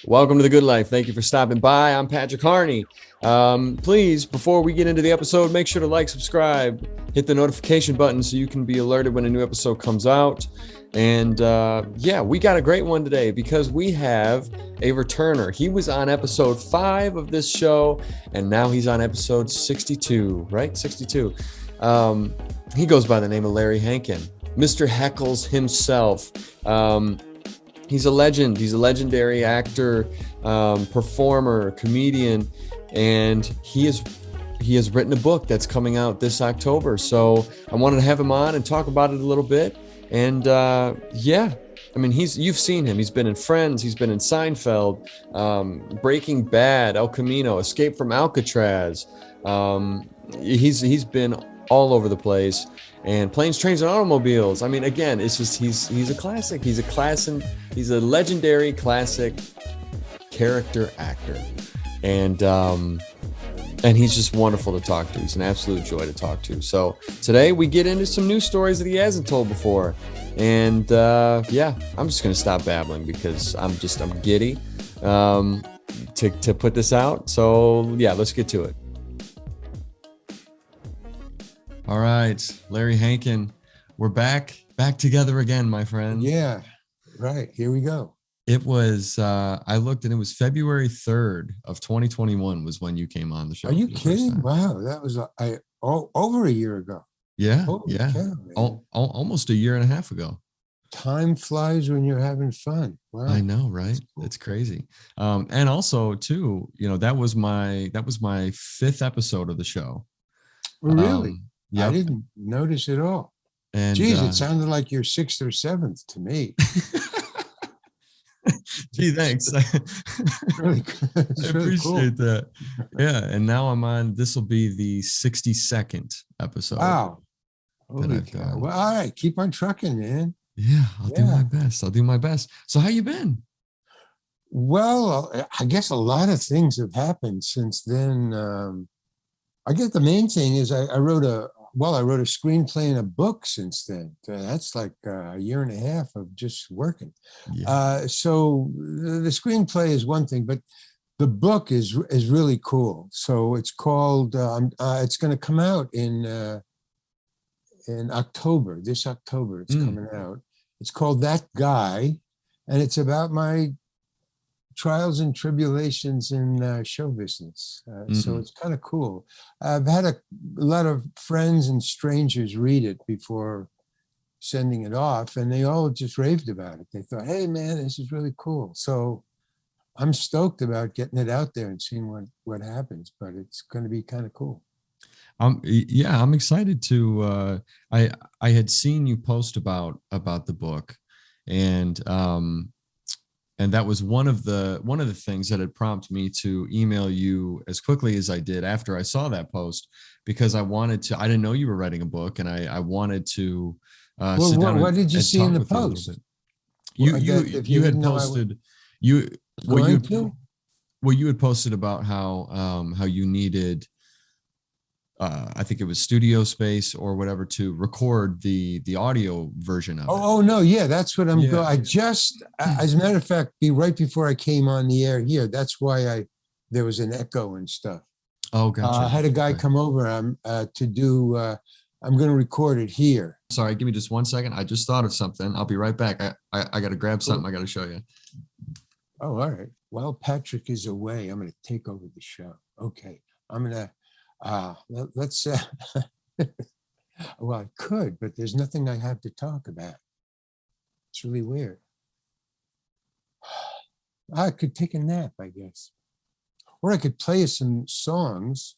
Welcome to The Good Life. Thank you for stopping by. I'm Patrick Harney. Please, before we get into the episode, make sure to like, subscribe, hit the notification button so you can be alerted when a new episode comes out. And we got a great one today because we have a returner. He was on episode 5 of this show, and now he's on episode 62, right? 62. He goes by the name of Larry Hankin, Mr. Heckles himself. He's a legend. He's a legendary actor, performer, comedian, and he has written a book that's coming out this October. So I wanted to have him on and talk about it a little bit. And you've seen him. He's been in Friends. He's been in Seinfeld, Breaking Bad, El Camino, Escape from Alcatraz. He's been all over the place. And Planes, Trains, and Automobiles. I mean, again, it's just he's a classic. He's a legendary classic character actor, and he's just wonderful to talk to. He's an absolute joy to talk to. So today we get into some news stories that he hasn't told before, and I'm just gonna stop babbling because I'm giddy to put this out. So yeah, let's get to it. All right, Larry Hankin, we're back together again, my friend. Yeah, right. Here we go. It was, I looked and it was February 3rd of 2021 was when you came on the show. Are you kidding? Wow, that was over a year ago. Yeah, Holy cow, almost a year and a half ago. Time flies when you're having fun. Wow. I know, right? Cool. It's crazy. And also too, that was my 5th episode of the show. Really? Yep. I didn't notice it all. And geez, it sounded like your 6th or 7th to me. Gee, thanks. Really, I appreciate that. Yeah, and now I'm on. This will be the 62nd episode. Wow. Holy cow. Well, all right, keep on trucking, man. Yeah, I'll do my best. So how you been? Well, I guess a lot of things have happened since then. I guess the main thing is I wrote a screenplay and a book since then. That's like a year and a half of just working. Yeah. So the screenplay is one thing, but the book is really cool. So it's called, it's going to come out in October, this October it's coming out. It's called That Guy, and it's about my trials and tribulations in show business. So it's kind of cool. I've had a lot of friends and strangers read it before sending it off, and they all just raved about it. They thought, hey man, this is really cool. So I'm stoked about getting it out there and seeing what happens, but it's going to be kind of cool. I'm excited to, I had seen you post about the book, and that was one of the things that had prompted me to email you as quickly as I did after I saw that post, because I didn't know you were writing a book, and I wanted to sit down. What did you see in the post? You had posted you had posted about how you needed I think it was studio space or whatever to record the audio version of it. Oh no, yeah, that's what I'm going. I just, as a matter of fact, right before I came on the air here, that's why there was an echo and stuff. Oh, gotcha. I had a guy come over to do. I'm going to record it here. Sorry, give me just 1 second. I just thought of something. I'll be right back. I got to grab something. I got to show you. Oh, all right. While Patrick is away, I'm going to take over the show. Okay, I'm going to. Let's well, I could, but there's nothing I have to talk about. It's really weird. I could take a nap, I guess, or I could play you some songs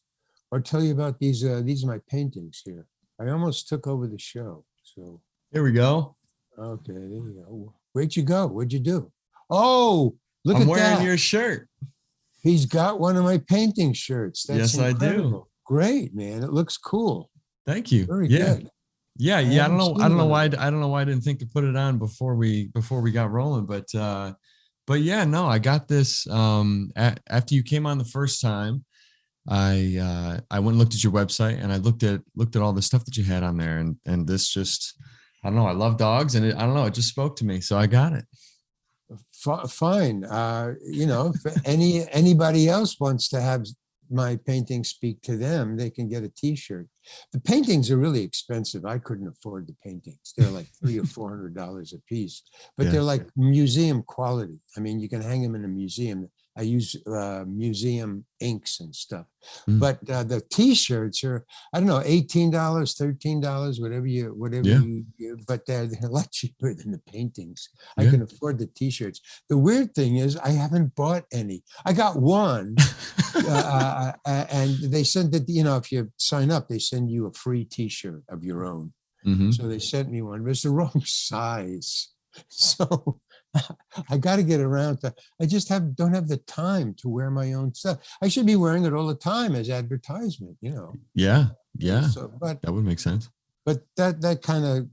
or tell you about these are my paintings here. I almost took over the show. So here we go. Okay, there you go. Where'd you go? What'd you do? Oh, look at that. I'm wearing your shirt. He's got one of my painting shirts. That's yes, incredible. I do. Great, man. It looks cool. Thank you. Very good. Yeah. I don't know why I didn't think to put it on before we got rolling, but yeah, no, I got this after you came on the first time. I went and looked at your website, and I looked at all the stuff that you had on there, and this just, I don't know, I love dogs, and I don't know, it just spoke to me, so I got it. Fine. If anybody else wants to have my paintings speak to them, they can get a T-shirt. The paintings are really expensive. I couldn't afford the paintings. They're like $300 or $400 a piece, but they're like museum quality. I mean, you can hang them in a museum. I use museum inks and stuff. But the T-shirts are, I don't know, $18, $13, whatever you, but they're a lot cheaper than the paintings. I can afford the T-shirts. The weird thing is I haven't bought any. I got one, and they sent that, if you sign up, they send you a free T-shirt of your own. So they sent me one, but it's the wrong size. So I got to get around to, I just don't have the time to wear my own stuff. I should be wearing it all the time as advertisement, Yeah. So, but that would make sense. But that kind of,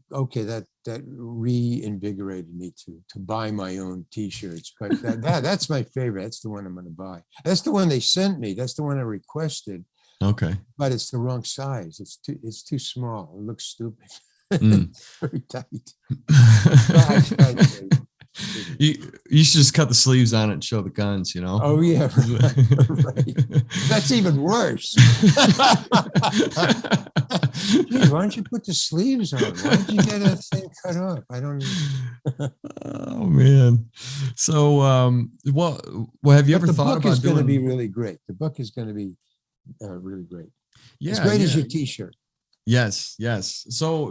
that reinvigorated me to buy my own T-shirts. But that's my favorite. That's the one I'm going to buy. That's the one they sent me. That's the one I requested. Okay. But it's the wrong size. It's too small. It looks stupid. It's very tight. You should just cut the sleeves on it and show the guns, Oh yeah, right. That's even worse. Gee, why don't you put the sleeves on? Why did you get a thing cut off? I don't know. Oh man. So well have you ever thought about doing? The book is going to be really great. The book is going to be really great. Yeah, as great as your T-shirt. Yes. So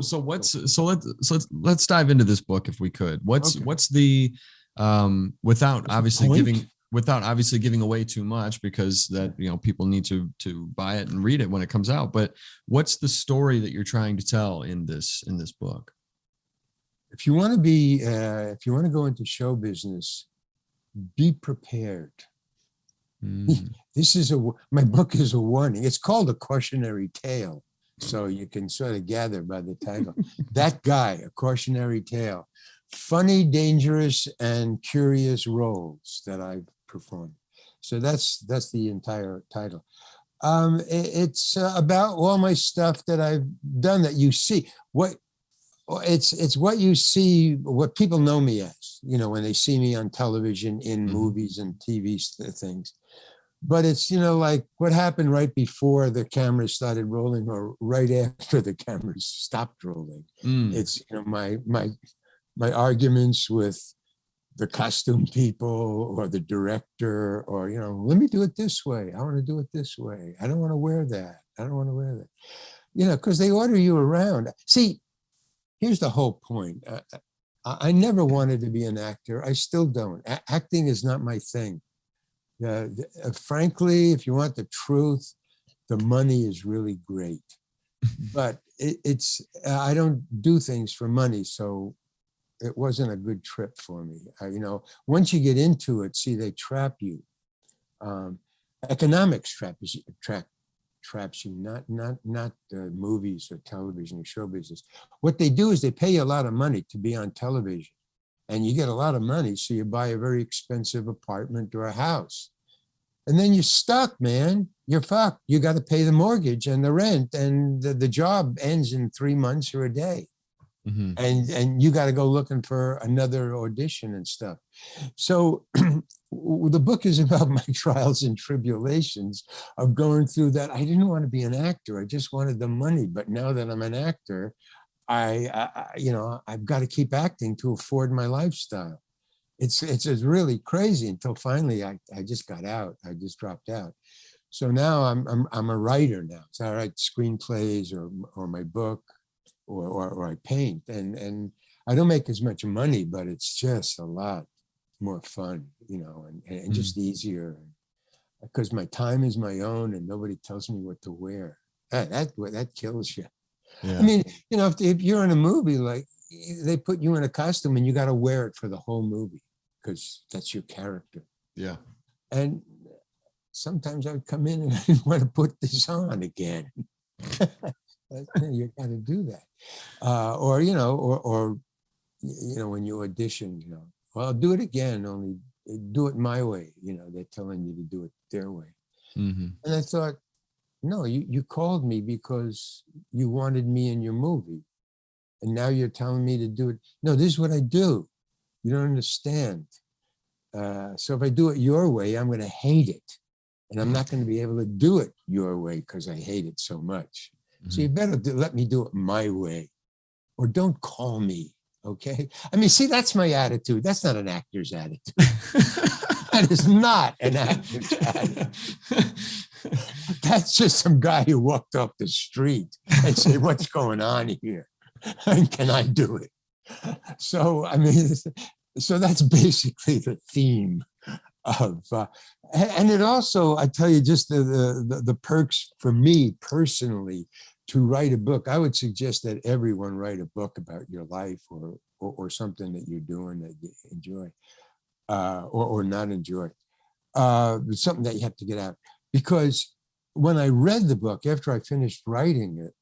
let's dive into this book if we could. What's the without obviously giving away too much, because that people need to buy it and read it when it comes out. But what's the story that you're trying to tell in this book? If you want to go into show business, be prepared. My book is a warning. It's called A Cautionary Tale. So you can sort of gather by the title. That Guy, A Cautionary Tale. Funny, dangerous, and curious roles that I've performed. So that's the entire title. It's about all my stuff that I've done that you see. It's what you see, what people know me as, when they see me on television, in movies and TV things. But it's, like what happened right before the cameras started rolling or right after the cameras stopped rolling. It's, my arguments with the costume people or the director, or, let me do it this way. I want to do it this way. I don't want to wear that. I don't want to wear that. Because they order you around. See, here's the whole point. I never wanted to be an actor. I still don't. Acting is not my thing. Frankly, if you want the truth, the money is really great, but I don't do things for money, so it wasn't a good trip for me. Once you get into it, see, they trap you. Economics traps you, not movies or television or show business. What they do is they pay you a lot of money to be on television, and you get a lot of money, so you buy a very expensive apartment or a house. And then you're stuck, man. You're fucked. You got to pay the mortgage and the rent, and the job ends in 3 months or a day. And you got to go looking for another audition and stuff. So the book is about my trials and tribulations of going through that. I didn't want to be an actor. I just wanted the money. But now that I'm an actor, I've got to keep acting to afford my lifestyle. It's really crazy until finally I just got out. I just dropped out. So now I'm a writer now. So I write screenplays or my book or I paint, and I don't make as much money, but it's just a lot more fun, and just easier, because my time is my own and nobody tells me what to wear. That kills you. Yeah. I mean, if you're in a movie, like they put you in a costume and you got to wear it for the whole movie because that's your character. Yeah. And sometimes I would come in and I didn't want to put this on again. You got to do that. Or when you audition, well, I'll do it again, only do it my way. They're telling you to do it their way. And I thought, no, you called me because you wanted me in your movie. And now you're telling me to do it. No, this is what I do. You don't understand. So if I do it your way, I'm going to hate it. And I'm not going to be able to do it your way because I hate it so much. So you better let me do it my way, or don't call me. Okay. I mean, see, that's my attitude. That's not an actor's attitude. That is not an actor's attitude. That's just some guy who walked off the street and said, what's going on here? And can I do it? So, I mean, so that's basically the theme of, and it also, I tell you, just the perks for me personally to write a book. I would suggest that everyone write a book about your life or something that you're doing that you enjoy or not enjoy. Something that you have to get out. Because when I read the book, after I finished writing it,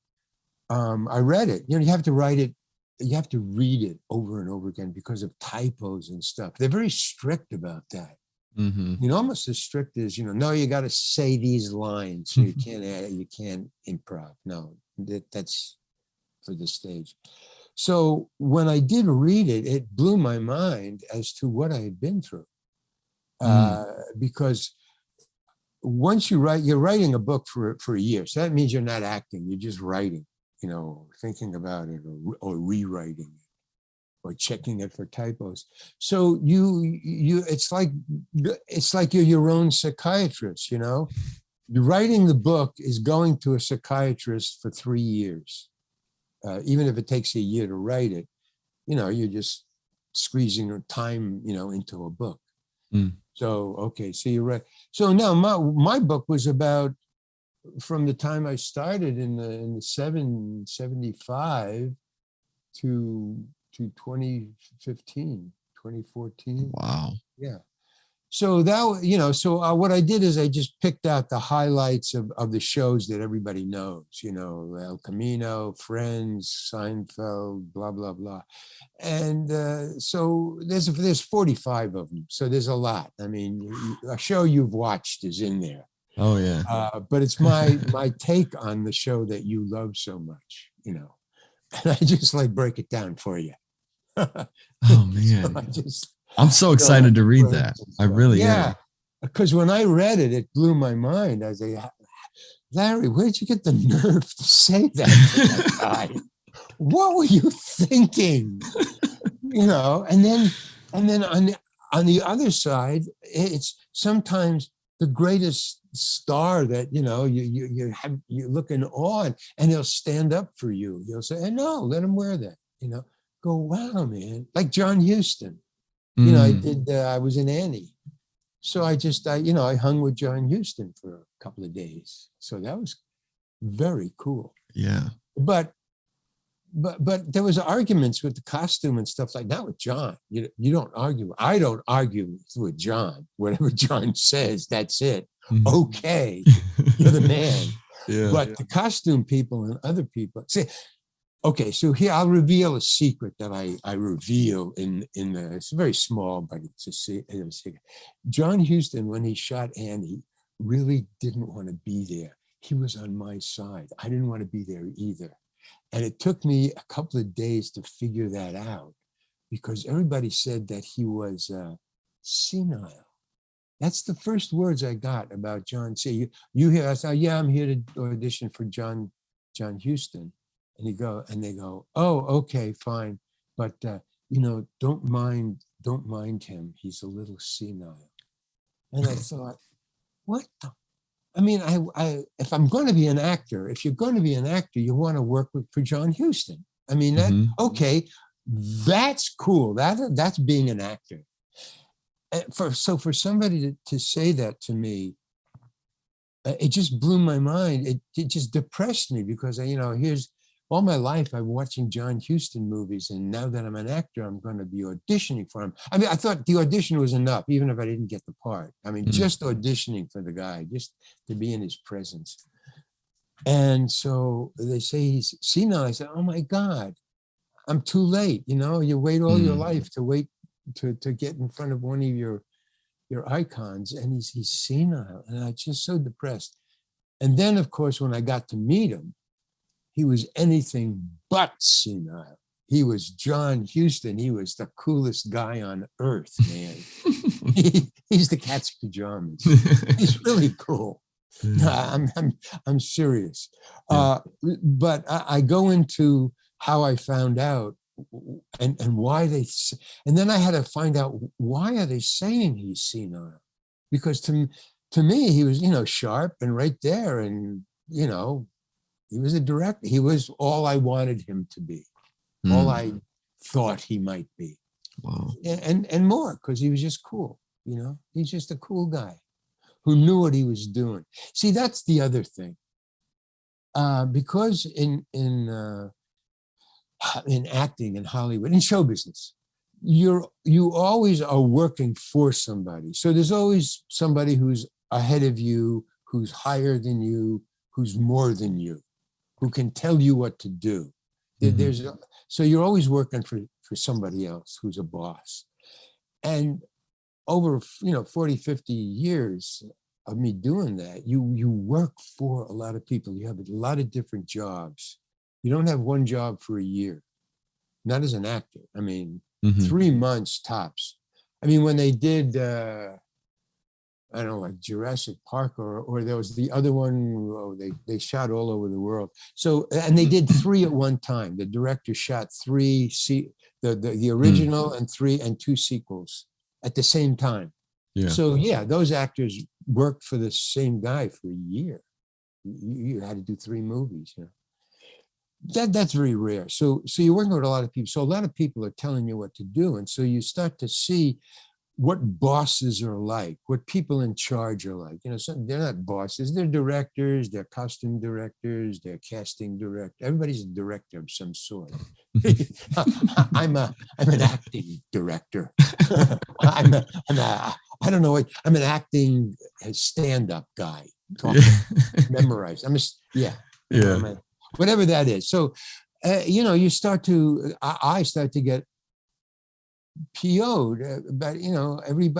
I read it. You know, you have to write it, you have to read it over and over again because of typos and stuff. They're very strict about that. You know, almost as strict as, you know, no, you got to say these lines, so you can't add, you can't improv. No, that's for the stage. So when I did read it, it blew my mind as to what I had been through. Because once you write, you're writing a book for a year. So that means you're not acting, you're just writing, you know, thinking about it or rewriting it or checking it for typos. So it's like you're your own psychiatrist, you know. You're writing the book is going to a psychiatrist for 3 years. Even if it takes a year to write it, you know, you're just squeezing time, you know, into a book. So, okay, so you're right. So now my book was about, from the time I started in the 75 to 2015, 2014. Wow. Yeah. So that, you know, so what I did is I just picked out the highlights of the shows that everybody knows, you know, El Camino, Friends, Seinfeld, blah, blah, blah. And so there's 45 of them. So there's a lot. I mean, a show you've watched is in there. Oh, yeah. But it's my take on the show that you love so much, you know, and I just like break it down for you. Oh, man. So I'm so excited to read that. I really am. Because when I read it, it blew my mind. I was like, Larry, where'd you get the nerve to say that to that guy? What were you thinking? You know, and then on the other side, it's sometimes the greatest star that, you know, you look in awe, and he'll stand up for you. He'll say, hey, no, let him wear that. You know, go, wow, man. Like John Huston. You know, I was in Annie. So I hung with John Huston for a couple of days. So that was very cool. Yeah. But there was arguments with the costume and stuff like that with John. You don't argue. I don't argue with John. Whatever John says, that's it. Okay, you're the man. But the costume people and other people say, okay, so here I'll reveal a secret that I reveal in the, it's very small, but it's a secret. John Huston, when he shot Annie, really didn't want to be there. He was on my side. I didn't want to be there either. And it took me a couple of days to figure that out, because everybody said that he was senile. That's the first words I got about John. Say, you hear? I said, yeah, I'm here to audition for John Huston. And they go, oh, okay, fine. But, you know, don't mind him. He's a little senile. And I thought, what the? I mean, if I'm going to be an actor, if you're going to be an actor, you want to work for John Huston. I mean, okay, that's cool. That's being an actor. For somebody to say that to me, it just blew my mind. It just depressed me, because here's all my life I'm watching John Huston movies, and now that I'm an actor, I'm going to be auditioning for him. I mean, I thought the audition was enough, even if I didn't get the part. I mean, just auditioning for the guy, just to be in his presence. And so they say he's senile. I said, oh my God, I'm too late. You wait all your life to get in front of one of your icons, and he's senile, and I'm just so depressed. And then, of course, when I got to meet him, he was anything but senile. He was John Huston. He was the coolest guy on earth, man. He's the cat's pajamas. He's really cool. No, I'm serious. But I go into how I found out and why and then I had to find out, why are they saying he's senile? Because to me, he was, sharp and right there. And, he was a director. He was all I wanted him to be, all I thought he might be. Wow. And more, because he was just cool. He's just a cool guy who knew what he was doing. See, that's the other thing. Because in acting, in Hollywood, in show business, you always are working for somebody. So there's always somebody who's ahead of you, who's higher than you, who's more than you, who can tell you what to do. So you're always working for somebody else who's a boss. And over 40, 50 years of me doing that, you work for a lot of people. You have a lot of different jobs. You don't have one job for a year, not as an actor. I mean, 3 months tops. I mean, when they did, I don't know, like Jurassic Park, or there was the other one, they shot all over the world. So, and they did 3 at one time. The director shot 3, the original and 2 sequels at the same time. Yeah. So yeah, those actors worked for the same guy for a year. You had to do 3 movies, That's very rare. So you're working with a lot of people. So a lot of people are telling you what to do. And so you start to see what bosses are like, what people in charge are like. They're not bosses, they're directors, they're costume directors, they're casting directors. Everybody's a director of some sort. I'm an acting director. I don't know, I'm an acting stand-up guy. Memorized. Whatever that is. So, you start to, I start to get PO'd about,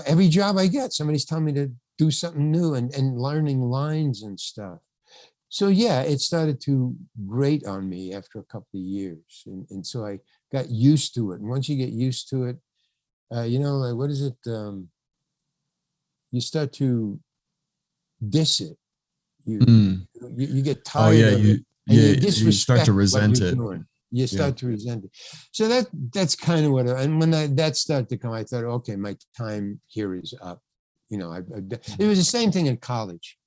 every job I get, somebody's telling me to do something new and learning lines and stuff. So yeah, it started to grate on me after a couple of years. And so I got used to it. And once you get used to it, like, what is it? You start to diss it. You get tired of it. And you start to resent it. You start to resent it. So that's kind of and when that started to come, I thought, okay, my time here is up. It was the same thing in college.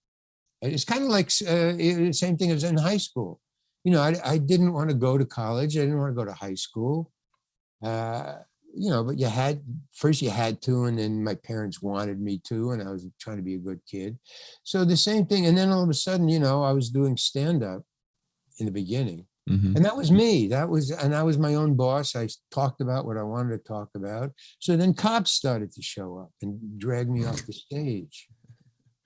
It's kind of like the same thing as in high school. I didn't want to go to college. I didn't want to go to high school. But you had to, and then my parents wanted me to, and I was trying to be a good kid. So the same thing. And then all of a sudden, I was doing stand-up in the beginning. And that was me. I was my own boss. I talked about what I wanted to talk about. So then cops started to show up and drag me off the stage.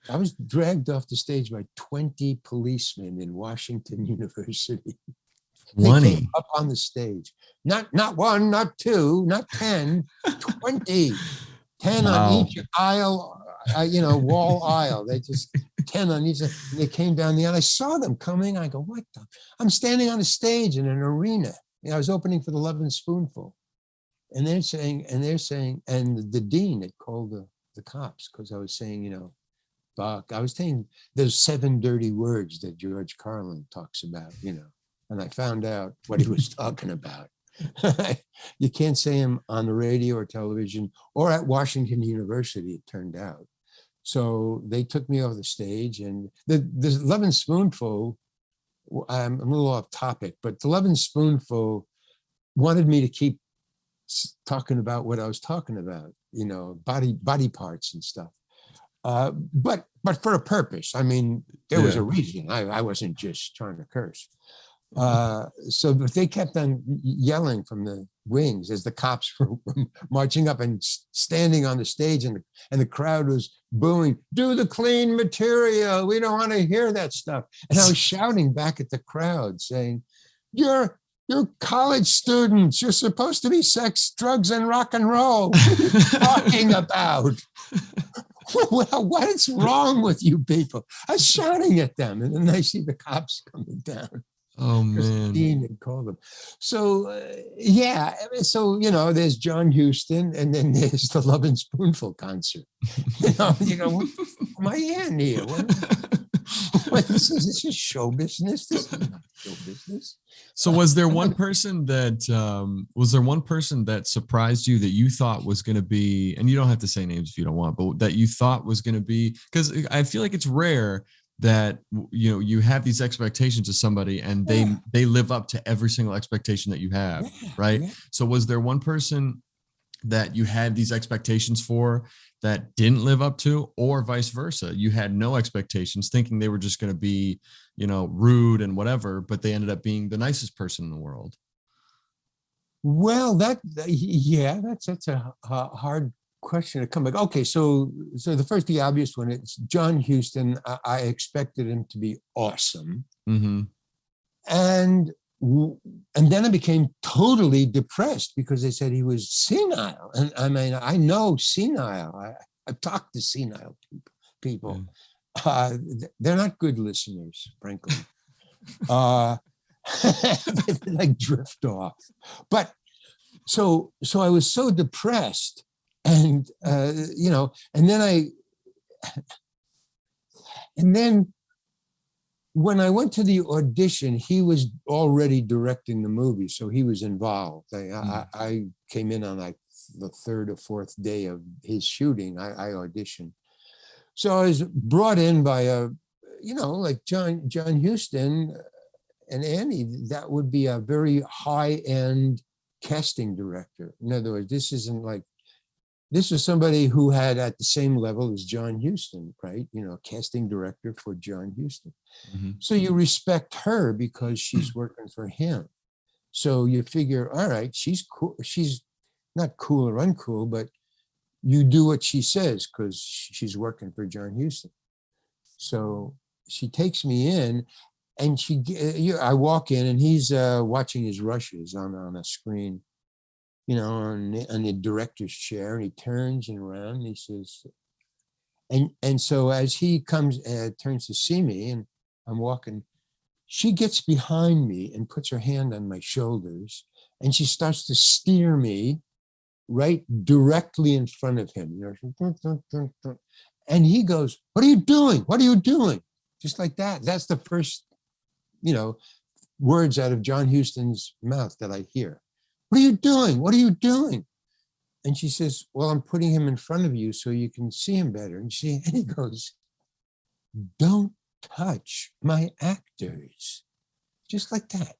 I was dragged off the stage by 20 policemen in Washington University. 20 They came up on the stage. Not 1, not 2, not 10, 20. 10 on each aisle, wall aisle. They just 10 on each. They came down the aisle. I saw them coming. I go, what the? I'm standing on a stage in an arena. I was opening for the Love and Spoonful. And they're saying, and the dean had called the cops because I was saying, fuck. I was saying those 7 dirty words that George Carlin talks about, and I found out what he was talking about. You can't say him on the radio or television or at Washington University, it turned out. So they took me off the stage, and the Love and Spoonful, I'm a little off topic, but the Love and Spoonful wanted me to keep talking about what I was talking about, body parts and stuff. But for a purpose. I mean, there was a reason. I wasn't just trying to curse. So they kept on yelling from the wings as the cops were marching up and standing on the stage, and the crowd was booing, "Do the clean material. We don't want to hear that stuff." And I was shouting back at the crowd saying, You're college students. You're supposed to be sex, drugs, and rock and roll. What are you talking about? What is wrong with you people? I was shouting at them, and then I see the cops coming down. Oh Because the man. dean had called them. So yeah, so there's John Huston, and then there's the Love and Spoonful concert. You go, what am I in here? This is show business. This is not show business. So was there one person that surprised you that you thought was going to be, and you don't have to say names if you don't want, but that you thought was going to be, because I feel like it's rare that you have these expectations of somebody and they live up to every single expectation that you have, right? Yeah. So was there one person that you had these expectations for that didn't live up to, or vice versa? You had no expectations, thinking they were just going to be, rude and whatever, but they ended up being the nicest person in the world. Well, that's a hard question to come back. Okay, so the obvious one, it's John Huston. I expected him to be awesome. Mm-hmm. And then I became totally depressed because they said he was senile. And I mean, I know senile. I've talked to senile people. Yeah. They're not good listeners, frankly. They like drift off. But so I was so depressed. And, and then when I went to the audition, he was already directing the movie. So he was involved. I came in on like the third or fourth day of his shooting. I auditioned. So I was brought in by like John Huston and Annie. That would be a very high-end casting director. In other words, this was somebody who had at the same level as John Huston, right? Casting director for John Huston. Mm-hmm. So you respect her because she's working for him. So you figure, all right, she's cool. She's not cool or uncool, but you do what she says because she's working for John Huston. So she takes me in, and I walk in, and he's watching his rushes on a screen, on the director's chair, and he turns around and he says, and so as he turns to see me, and I'm walking, she gets behind me and puts her hand on my shoulders, and she starts to steer me right directly in front of him. And he goes, "What are you doing? What are you doing?" Just like that. That's the first, words out of John Huston's mouth that I hear. "What are you doing? What are you doing?" And she says, "Well, I'm putting him in front of you so you can see him better." And he goes, "Don't touch my actors." Just like that,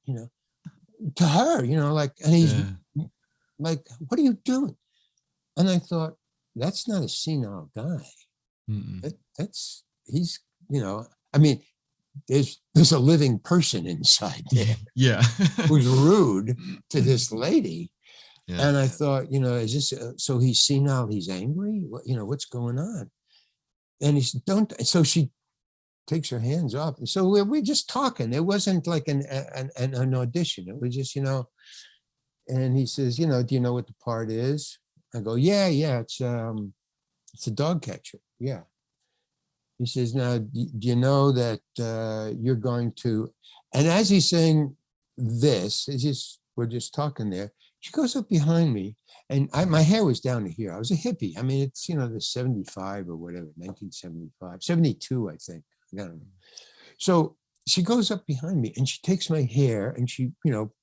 to her, and he's like, "What are you doing?" And I thought, that's not a senile guy. He's, I mean, there's a living person inside there. Yeah. Who's rude to this lady. Yeah. And I thought, is this, so he's senile, he's angry? What's going on? And he said, "Don't." So she takes her hands off. And so we're just talking. It wasn't like an audition. It was just, and he says, "Do you know what the part is?" I go, yeah, it's a dog catcher. Yeah. He says, "Now, do you know that you're going to," and as he's saying this, we're just talking there, she goes up behind me, and my hair was down to here. I was a hippie. I mean, it's, the 75 or whatever, 1975, 72, I think. I don't know. So she goes up behind me and she takes my hair and she,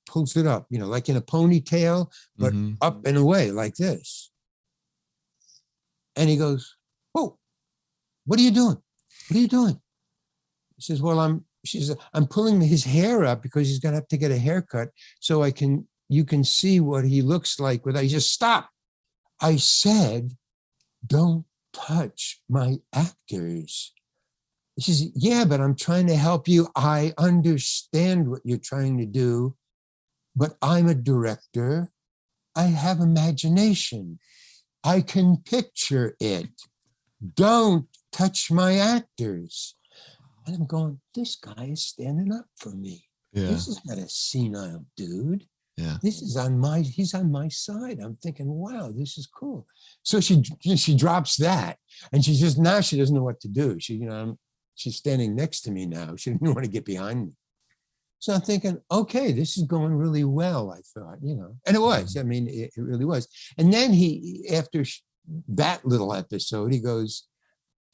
pulls it up, like in a ponytail, but up and away like this. And he goes, "Whoa, what are you doing? What are you doing?" He says, "Well, I'm pulling his hair up because he's going to have to get a haircut so you can see what he looks like without." He just "Stop." I said, "Don't touch my actors." He says, "Yeah, but I'm trying to help you. I understand what you're trying to do, but I'm a director. I have imagination. I can picture it. Don't touch my actors." And I'm going, this guy is standing up for me. Yeah. This is not a senile dude. Yeah. He's on my side. I'm thinking, wow, this is cool. So she drops that, and she doesn't know what to do. She's standing next to me now. She didn't want to get behind me. So I'm thinking, okay, this is going really well, I thought, and it was. I mean, it really was. And then after that little episode, he goes,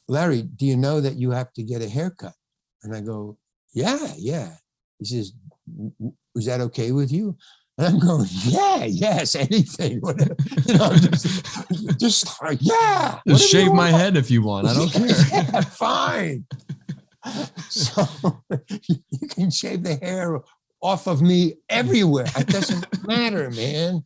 Larry, do you know that you have to get a haircut? And I go, yeah. He says, is that okay with you? And I'm going, yes, anything. Just like, yeah. Just shave my head if you want. I don't care. Yeah, fine. So you can shave the hair off of me everywhere. It doesn't matter, man.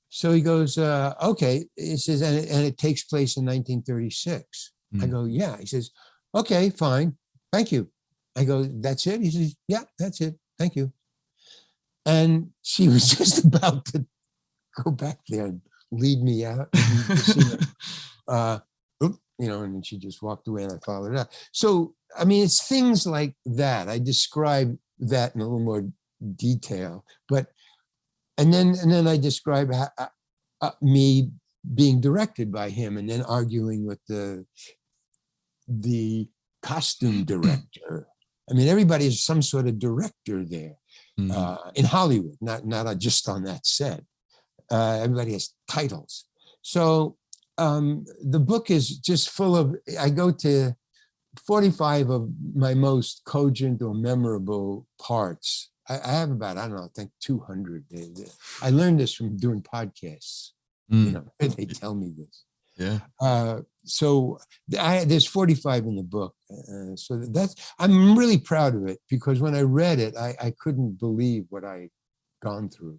So he goes, okay. He says, and it takes place in 1936. I go, yeah. He says, okay, fine. Thank you. I go, that's it? He says, yeah, that's it. Thank you. And she was just about to go back there and lead me out. And then she just walked away and I followed her out. So, I mean, it's things like that. I describe that in a little more detail, and then I describe me being directed by him and then arguing with the costume director. I mean, everybody is some sort of director there in Hollywood, not just on that set. Everybody has titles. So the book is just full of, I go to 45 of my most cogent or memorable parts. I have about, I think 200. I learned this from doing podcasts. They tell me this. Yeah. So there's 45 in the book. So I'm really proud of it because when I read it, I couldn't believe what I gone through.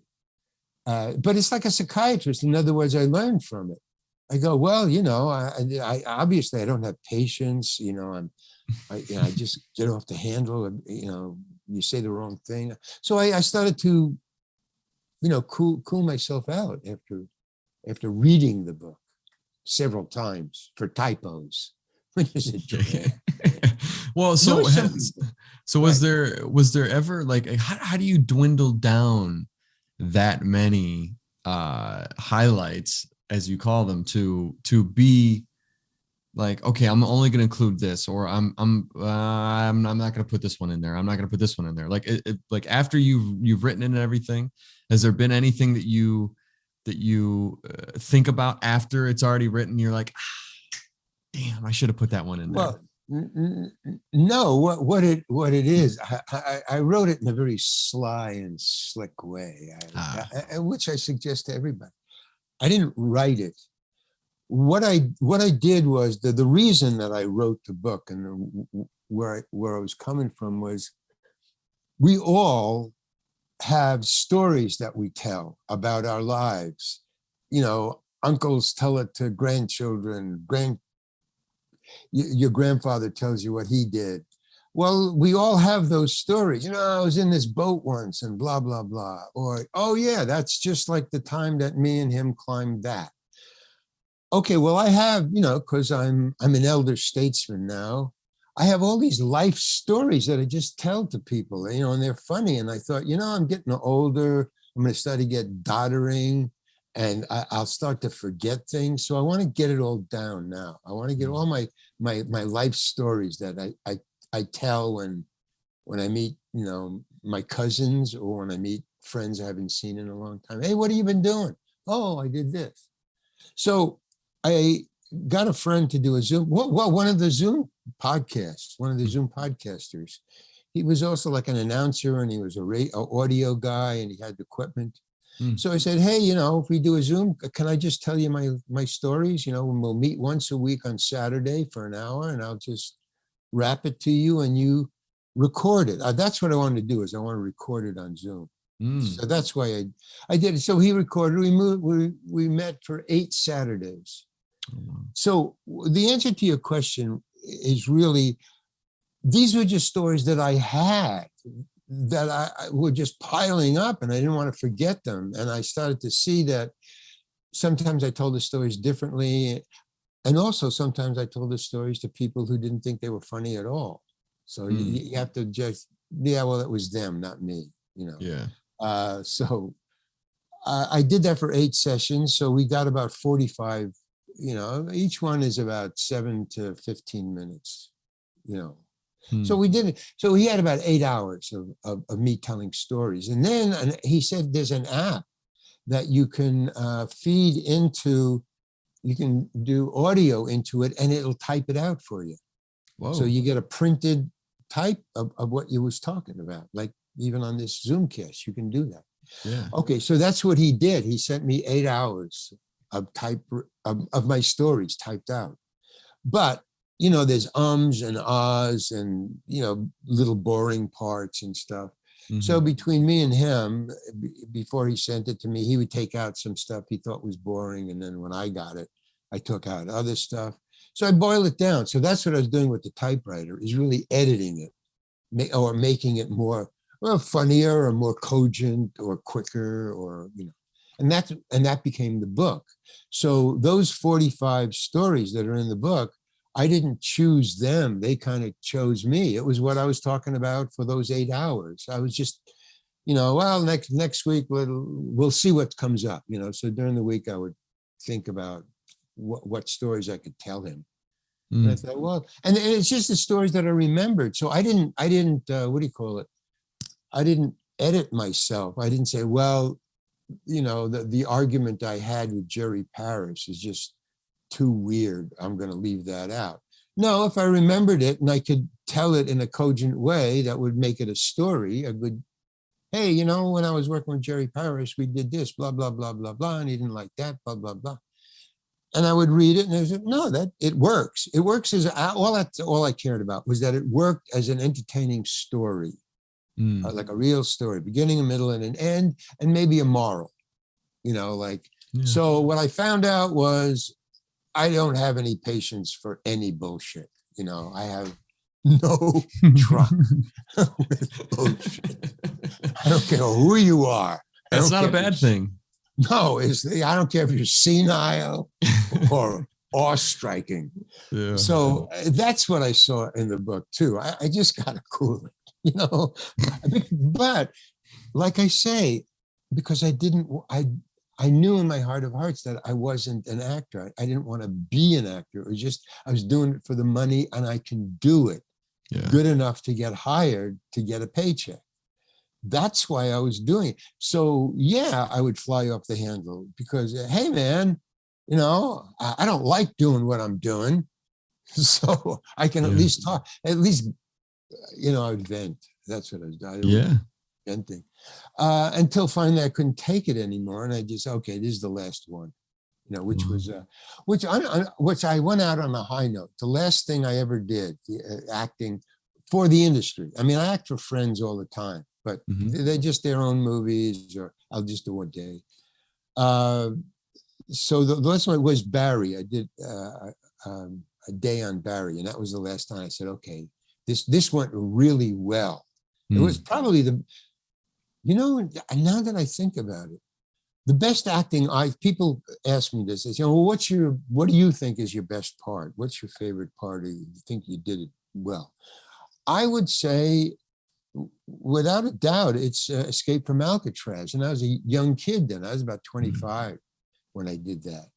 But it's like a psychiatrist. In other words, I learned from it. I go, well, I obviously I don't have patience. I just get off the handle. You say the wrong thing. So I started to, cool myself out after reading the book several times for typos. Well, so was there ever like how do you dwindle down that many highlights, as you call them, to be like, okay, I'm only going to include this, or I'm not going to put this one in there. I'm not going to put this one in there. Like like after you've written it and everything, has there been anything that you think about after it's already written? You're like, damn, I should have put that one in there. Well, no. What it is, I wrote it in a very sly and slick way, which I suggest to everybody. I didn't write it. What I did was the reason that I wrote the book and where I was coming from was we all have stories that we tell about our lives. Uncles tell it to grandchildren. Your grandfather tells you what he did. Well, we all have those stories. I was in this boat once and blah, blah, blah. Or, oh yeah, that's just like the time that me and him climbed that. Okay, well, I have, because I'm an elder statesman now, I have all these life stories that I just tell to people, and they're funny. And I thought, I'm getting older. I'm going to start to get doddering and I'll start to forget things. So I want to get it all down now. I want to get all my life stories that I tell when I meet, my cousins or when I meet friends I haven't seen in a long time. Hey, what have you been doing? Oh, I did this. So I got a friend to do a Zoom. Well, one of the Zoom podcasters. He was also like an announcer and he was a audio guy and he had equipment. So I said, hey, if we do a Zoom, can I just tell you my stories? We'll meet once a week on Saturday for an hour and I'll just rap it to you and you record it. That's what I wanted to do is I want to record it on Zoom. So that's why I did it. So he recorded, we met for 8 Saturdays. So the answer to your question is really, these were just stories that I had that I were just piling up and I didn't want to forget them. And I started to see that sometimes I told the stories differently. And also sometimes I told the stories to people who didn't think they were funny at all. So you have to just, well, it was them, not me, Yeah. So I did that for 8 sessions. So we got about 45, each one is about 7 to 15 minutes, So we did it. So he had about 8 hours of me telling stories. And then he said there's an app that you can feed into, you can do audio into it and it'll type it out for you. Whoa. So you get a printed type of what you was talking about. Like even on this Zoomcast, you can do that. Yeah. Okay, so that's what he did. He sent me 8 hours of my stories typed out. But, there's ums and ahs and, little boring parts and stuff. Mm-hmm. So between me and him, before he sent it to me, he would take out some stuff he thought was boring. And then when I got it, I took out other stuff. So I boil it down. So that's what I was doing with the typewriter, is really editing it or making it more funnier or more cogent or quicker or, and that became the book. So those 45 stories that are in the book, I didn't choose them. They kind of chose me. It was what I was talking about for those 8 hours. I was just, well, next week, we'll see what comes up, So during the week, I would think about what stories I could tell him. And I thought, well, and it's just the stories that I remembered. So I didn't, what do you call it? I didn't edit myself. I didn't say, well, the argument I had with Jerry Paris is just too weird. I'm going to leave that out. No, if I remembered it and I could tell it in a cogent way, that would make it a story, a good, hey, when I was working with Jerry Paris, we did this, blah, blah, blah, blah, blah, and he didn't like that, blah, blah, blah. And I would read it and I said, no, that it works. It works as all I cared about was that it worked as an entertaining story. Like a real story, beginning, a middle, and an end, and maybe a moral, So what I found out was I don't have any patience for any bullshit. I have no truck with bullshit. I don't care who you are. That's not a bad thing. No, I don't care if you're senile or awe-striking. Yeah. So that's what I saw in the book too. I just got to cool it. But like I say, because I knew in my heart of hearts that I wasn't an actor. I didn't want to be an actor. It was just, I was doing it for the money and I can do it good enough to get hired to get a paycheck. That's why I was doing it. So yeah, I would fly off the handle because, hey man, I don't like doing what I'm doing. So I can at least talk, I would vent. That's what I was doing. Venting. Until finally I couldn't take it anymore. And I just, okay, this is the last one, which was, which I went out on a high note. The last thing I ever did, acting for the industry. I mean, I act for friends all the time, but they're just their own movies, or I'll just do one day. So the last one was Barry. I did a day on Barry, and that was the last time I said, okay, this went really well. It was probably now that I think about it, the best acting, people ask me this, they say, well, what do you think is your best part? What's your favorite part? Or you think you did it well? I would say, without a doubt, it's Escape from Alcatraz. And I was a young kid then. I was about 25 when I did that.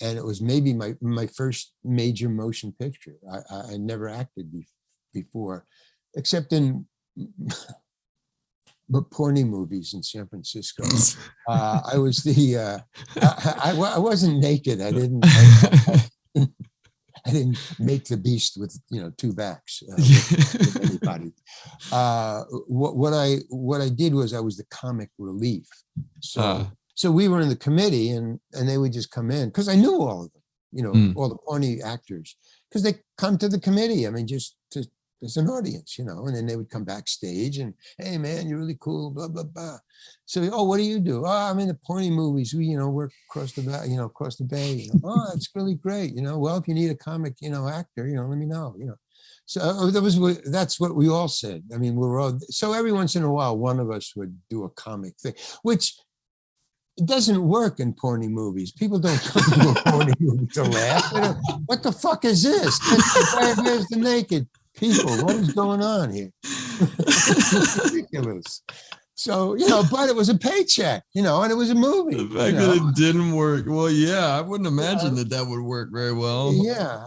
And it was maybe my first major motion picture. I never acted before, except in porny movies in San Francisco. I was I wasn't naked. I didn't make the beast with 2 backs with anybody. What I did was I was the comic relief. So we were in the committee and they would just come in because I knew all of them, all the porny actors, because they come to the committee. I mean, just as an audience, and then they would come backstage and, hey man, you're really cool, blah, blah, blah. So, oh, what do you do? Oh, I'm in the porny movies. We, work across the bay, Oh, that's really great. Well, if you need a comic, actor, let me know, So that's what we all said. I mean, so every once in a while, one of us would do a comic thing, which it doesn't work in porny movies. People don't come to a porny movie to laugh. What the fuck is this? There's the naked people. What is going on here? It's ridiculous. So, but it was a paycheck, and it was a movie. The fact that it didn't work. Well, yeah, I wouldn't imagine that would work very well. Yeah.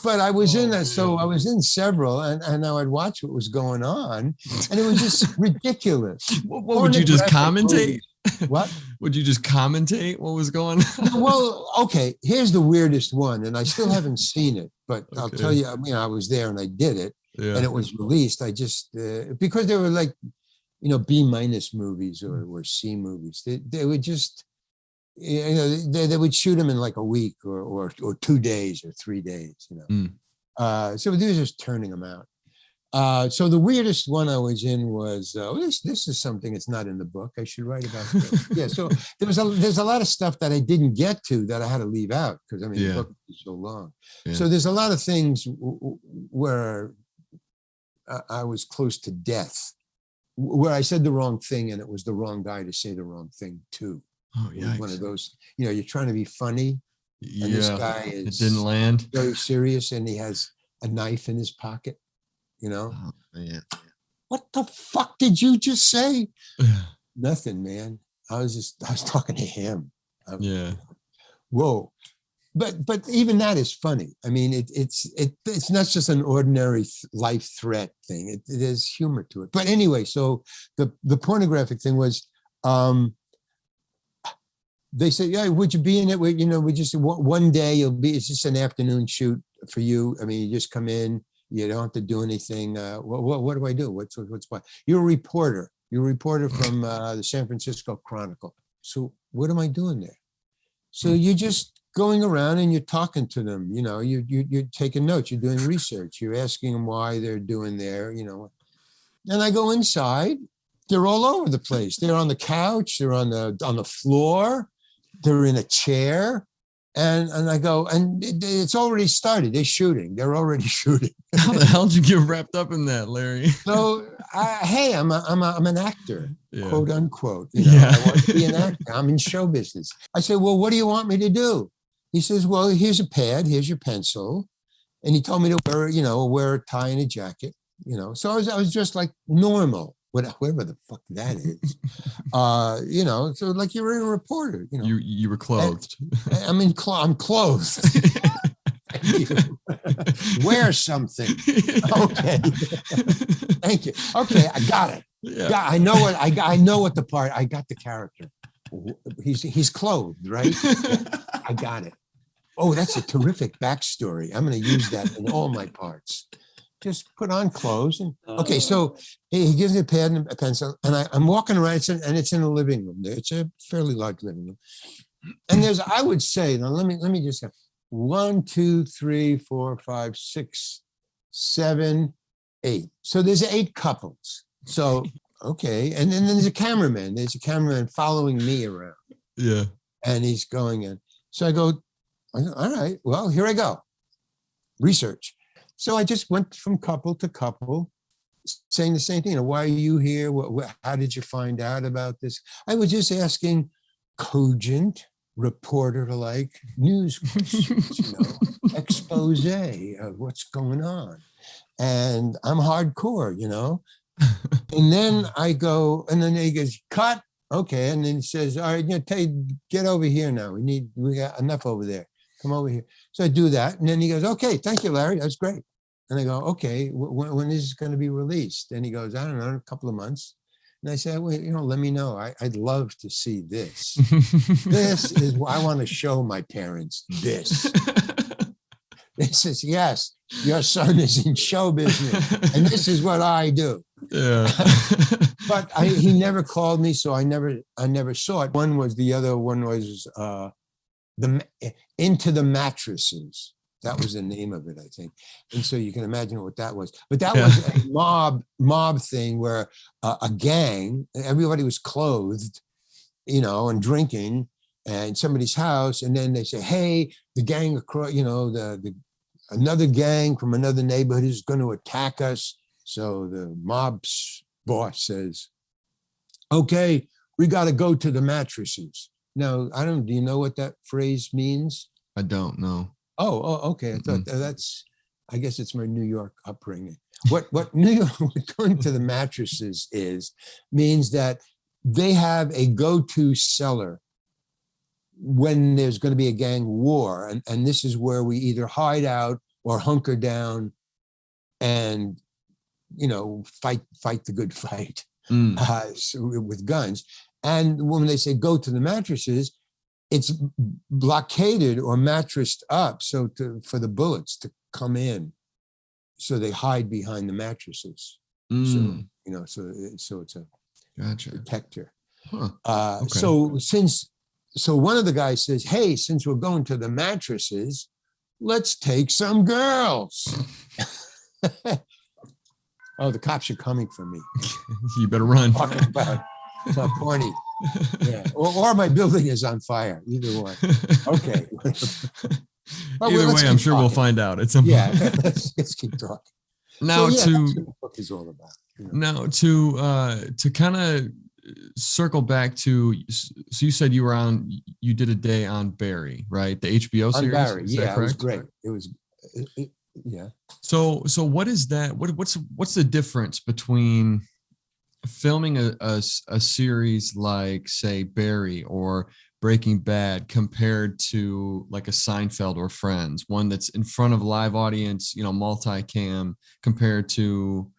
But I was in that. So I was in several, and I would watch what was going on, and it was just ridiculous. What would you just commentate? What? Would you just commentate what was going on? Well, okay. Here's the weirdest one, and I still haven't seen it, but I'll tell you. I was there and I did it, and it was released. I just because they were like, B- movies or C movies. They would just, they would shoot them in like a week or 2 days or 3 days. So they were just turning them out. So the weirdest one I was in was this is something it's not in the book. I should write about this. Yeah. So there's a lot of stuff that I didn't get to that I had to leave out because the book was so long. Yeah. So there's a lot of things where I was close to death, where I said the wrong thing and it was the wrong guy to say the wrong thing to. Oh yeah. One of those. You're trying to be funny, and this guy it didn't land. Very serious, and he has a knife in his pocket. Oh, man. What the fuck did you just say? Nothing, man. I was talking to him. Whoa. But even that is funny. I mean, it's not just an ordinary life threat thing. It is humor to it. But anyway, so the pornographic thing was, they said, yeah, would you be in it? We just one day it's just an afternoon shoot for you. I mean, you just come in. You don't have to do anything. What do I do? What's what? You're a reporter. You're a reporter from the San Francisco Chronicle. So what am I doing there? So you're just going around and you're talking to them. You're taking notes. You're doing research. You're asking them why they're doing there. And I go inside. They're all over the place. They're on the couch. They're on the floor. They're in a chair. And I go, and it's already started. They're already shooting. How the hell did you get wrapped up in that, Larry? So, hey, I'm an actor, quote unquote. I want to be an actor. I'm in show business. I said, well, what do you want me to do? He says, well, here's a pad, here's your pencil, and he told me to wear a tie and a jacket. So I was just like normal. Whatever the fuck that is, so like you're a reporter, You were clothed. I'm clothed. Thank you. Wear something. Okay. Thank you. Okay, I got it. Yeah. I know what the part. I got the character. He's clothed, right? I got it. Oh, that's a terrific backstory. I'm going to use that in all my parts. Just put on clothes and okay. So he gives me a pad and a pencil, and I'm walking around, and it's in a living room. It's a fairly large living room, and I would say, now let me just have 1, 2, 3, 4, 5, 6, 7, 8. So there's 8 couples. So okay, and then there's a cameraman. There's a cameraman following me around. Yeah, and he's going in. So I go, all right. Well, here I go. Research. So I just went from couple to couple, saying the same thing. Why are you here? How did you find out about this? I was just asking cogent, reporter-like news questions, expose of what's going on. And I'm hardcore, And then I go, and then he goes, cut. Okay. And then he says, all right, get over here now. We got enough over there. Come over here. So I do that. And then he goes, okay, thank you, Larry. That's great. And I go, okay, when is it going to be released? And he goes, I don't know, a couple of months. And I said, well, let me know. I'd love to see this. This is what I want to show my parents this. He says, yes, your son is in show business. And this is what I do. Yeah. But he never called me, so I never saw it. The other one was Into the Mattresses. That was the name of it, I think. And so you can imagine what that was. But that was a mob thing where a gang, everybody was clothed, and drinking in somebody's house. And then they say, hey, the gang across, another gang from another neighborhood is going to attack us. So the mob's boss says, okay, we got to go to the mattresses. Now, do you know what that phrase means? I don't know. Oh, okay. I thought that's I guess it's my New York upbringing. What New York going to the mattresses means that they have a go-to cellar when there's going to be a gang war, and this is where we either hide out or hunker down and fight the good fight with guns. And when they say go to the mattresses, it's blockaded or mattressed up for the bullets to come in. So they hide behind the mattresses. So it's a protector. Huh. Okay. So one of the guys says, "Hey, since we're going to the mattresses, let's take some girls." Oh, the cops are coming for me. You better run. Talking about corny. Yeah. Or my building is on fire. Either one. Okay. Either way, I'm sure we'll find out at some point. Yeah. Let's keep talking. Now that's what the book is all about. Now to kind of circle back to, so you said you did a day on Barry, right? The HBO series. On Barry, yeah, it was great. It was. Yeah. So what is that? What's the difference between filming a series like, say, Barry or Breaking Bad compared to like a Seinfeld or Friends, one that's in front of a live audience, multicam, compared to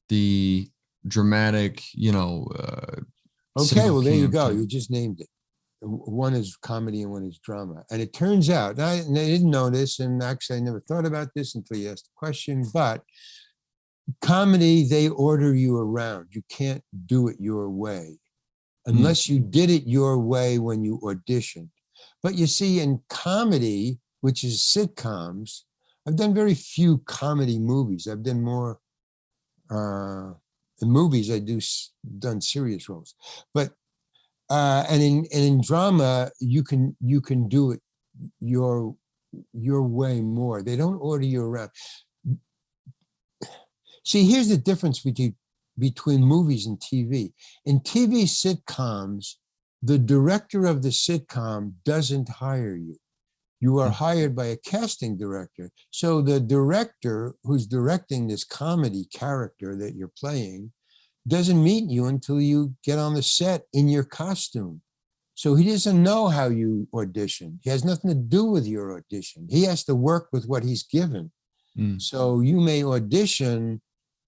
the dramatic, okay, well, there you go. You just named it. One is comedy and one is drama. And it turns out, I didn't know this, and actually I never thought about this until you asked the question, but comedy, they order you around. You can't do it your way unless you did it your way when you auditioned. But you see, in comedy, which is sitcoms, I've done very few comedy movies. I've done more in movies. Done serious roles, but and in drama, you can do it your way more. They don't order you around. See, here's the difference between movies and TV. In TV sitcoms, the director of the sitcom doesn't hire you. You are hired by a casting director. So the director who's directing this comedy character that you're playing doesn't meet you until you get on the set in your costume. So he doesn't know how you audition. He has nothing to do with your audition. He has to work with what he's given. So you may audition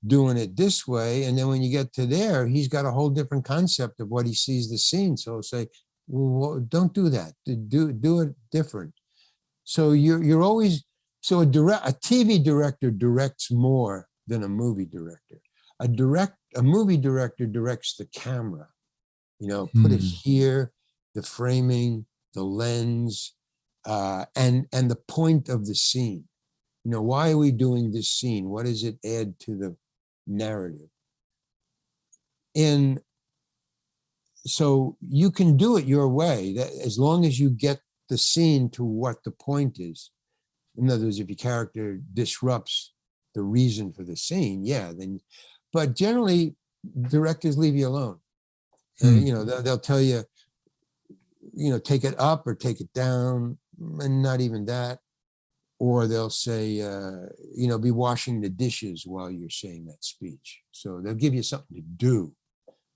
doing it this way, and then when you get to there, he's got a whole different concept of what he sees the scene. So he'll say, well, don't do that. Do it different. So you're always, so a TV director directs more than a movie director. A movie director directs the camera, put it here, the framing, the lens, and the point of the scene. Why are we doing this scene? What does it add to the narrative? So you can do it your way, as long as you get the scene to what the point is. In other words, if your character disrupts the reason for the scene, then. But generally, directors leave you alone. They'll tell you, take it up or take it down, and not even that. Or they'll say, be washing the dishes while you're saying that speech. So they'll give you something to do,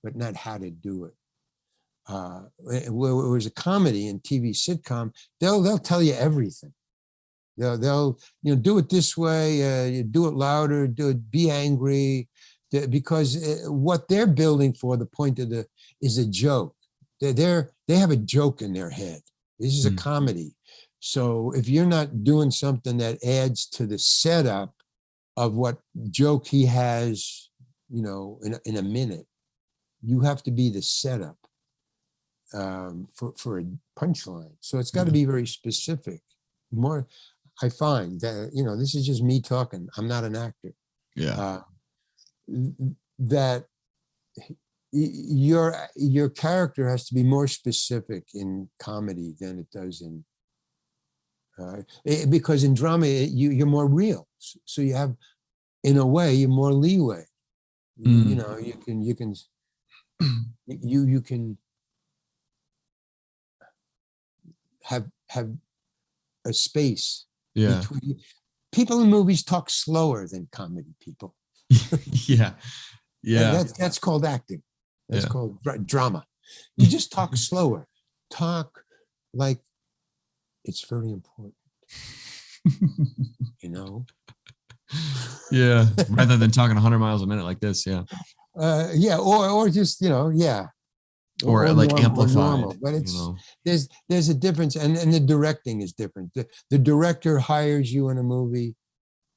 but not how to do it. Whereas a comedy and TV sitcom, they'll tell you everything. They'll do it this way, do it louder, be angry, because what they're building for, the point of is a joke. They have a joke in their head. This is a comedy. So if you're not doing something that adds to the setup of what joke he has, in a minute, you have to be the setup for a punchline. So it's got to be very specific. More, I find that, this is just me talking. I'm not an actor. Yeah. That your character has to be more specific in comedy than it does in because in drama you're more real, so you have, in a way, you're more leeway. You can have a space between, people in movies talk slower than comedy people. Yeah. Yeah. That's called acting. That's Yeah. called drama. You just talk slower. Talk like it's very important, you know? Yeah. Rather than talking 100 miles a minute like this. Yeah. Yeah. Or just, yeah. Or like Or amplified, normal, but there's a difference, and the directing is different. The director hires you in a movie.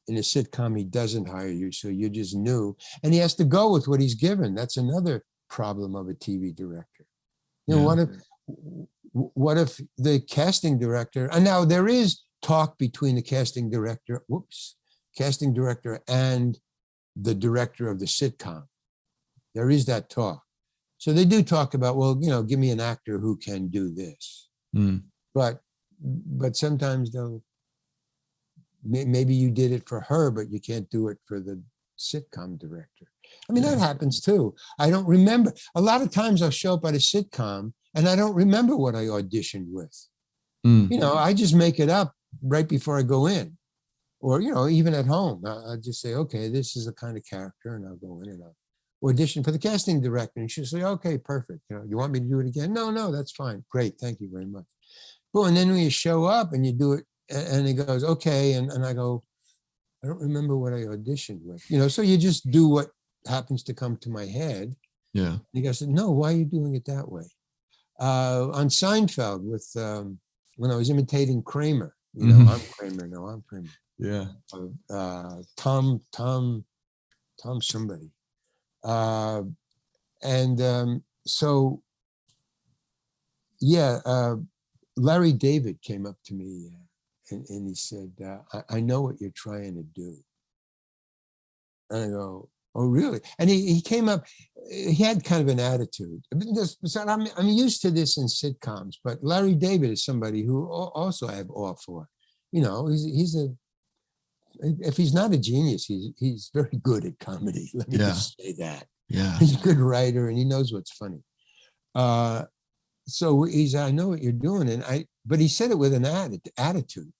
In a sitcom, he doesn't hire you, so you're just new, and he has to go with what he's given. That's another problem of a TV director. What if the casting director? And now there is talk between the casting director and the director of the sitcom. There is that talk. So they do talk about, well, give me an actor who can do this. But sometimes they'll, maybe you did it for her, but you can't do it for the sitcom director. I mean, that happens too. I don't remember. A lot of times I'll show up at a sitcom and I don't remember what I auditioned with. I just make it up right before I go in. Or, even at home, I'll just say, okay, this is the kind of character, and I'll go in and I'll audition for the casting director. And she'll say, okay, perfect. You want me to do it again? No, that's fine. Great. Thank you very much. Well, and then when you show up and you do it, and he goes, okay. And I go, I don't remember what I auditioned with, so you just do what happens to come to my head. Yeah. And he goes, no, why are you doing it that way? On Seinfeld with, when I was imitating Kramer, I'm Kramer. No, I'm Kramer. Yeah. Tom somebody. Larry David came up to me and he said, I know what you're trying to do. And I go, oh, really? And he came up, he had kind of an attitude. I'm used to this in sitcoms, but Larry David is somebody who also I have awe for. If he's not a genius, he's very good at comedy. Let me just say that. Yeah. He's a good writer and he knows what's funny. So I know what you're doing. But he said it with an attitude.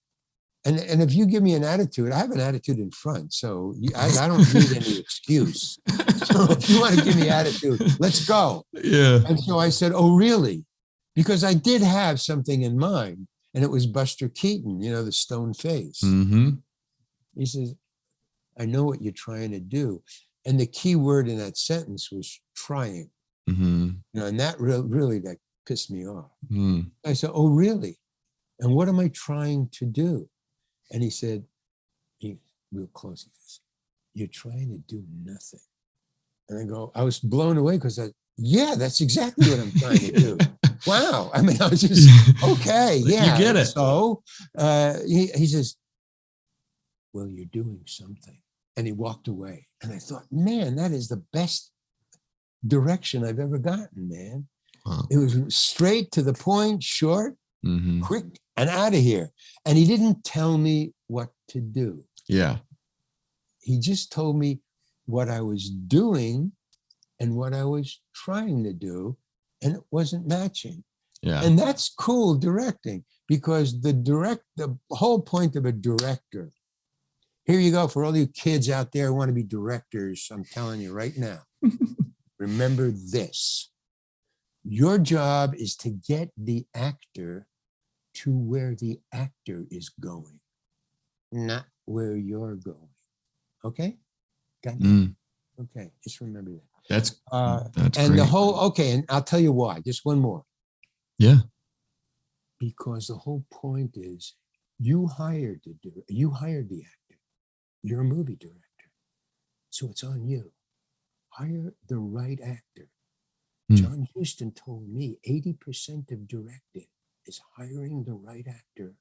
And if you give me an attitude, I have an attitude in front. So I don't need any excuse. So if you want to give me attitude, let's go. Yeah. And so I said, oh, really? Because I did have something in mind. And it was Buster Keaton, the stone face. He says, I know what you're trying to do. And the key word in that sentence was trying. And that really that pissed me off. I said, oh, really? And what am I trying to do? And he said, real close, he goes, you're trying to do nothing. And I go, I was blown away because that's exactly what I'm trying to do. Wow. I mean, I was just, okay, yeah. You get it. So he says, well, you're doing something. And he walked away. And I thought, man, that is the best direction I've ever gotten, man. Wow. It was straight to the point, short, quick, and out of here. And he didn't tell me what to do. Yeah. He just told me what I was doing and what I was trying to do, and it wasn't matching. Yeah. And that's cool directing, because the whole point of a director, here you go, for all you kids out there who want to be directors, I'm telling you right now, remember this. Your job is to get the actor to where the actor is going, not where you're going. Okay? Got it? Okay, just remember that. That's and great. the whole, okay, and I'll tell you why, just one more. Yeah. Because the whole point is you hired the actor. You're a movie director. So it's on you. Hire the right actor. John Huston told me 80% of directing is hiring the right actor,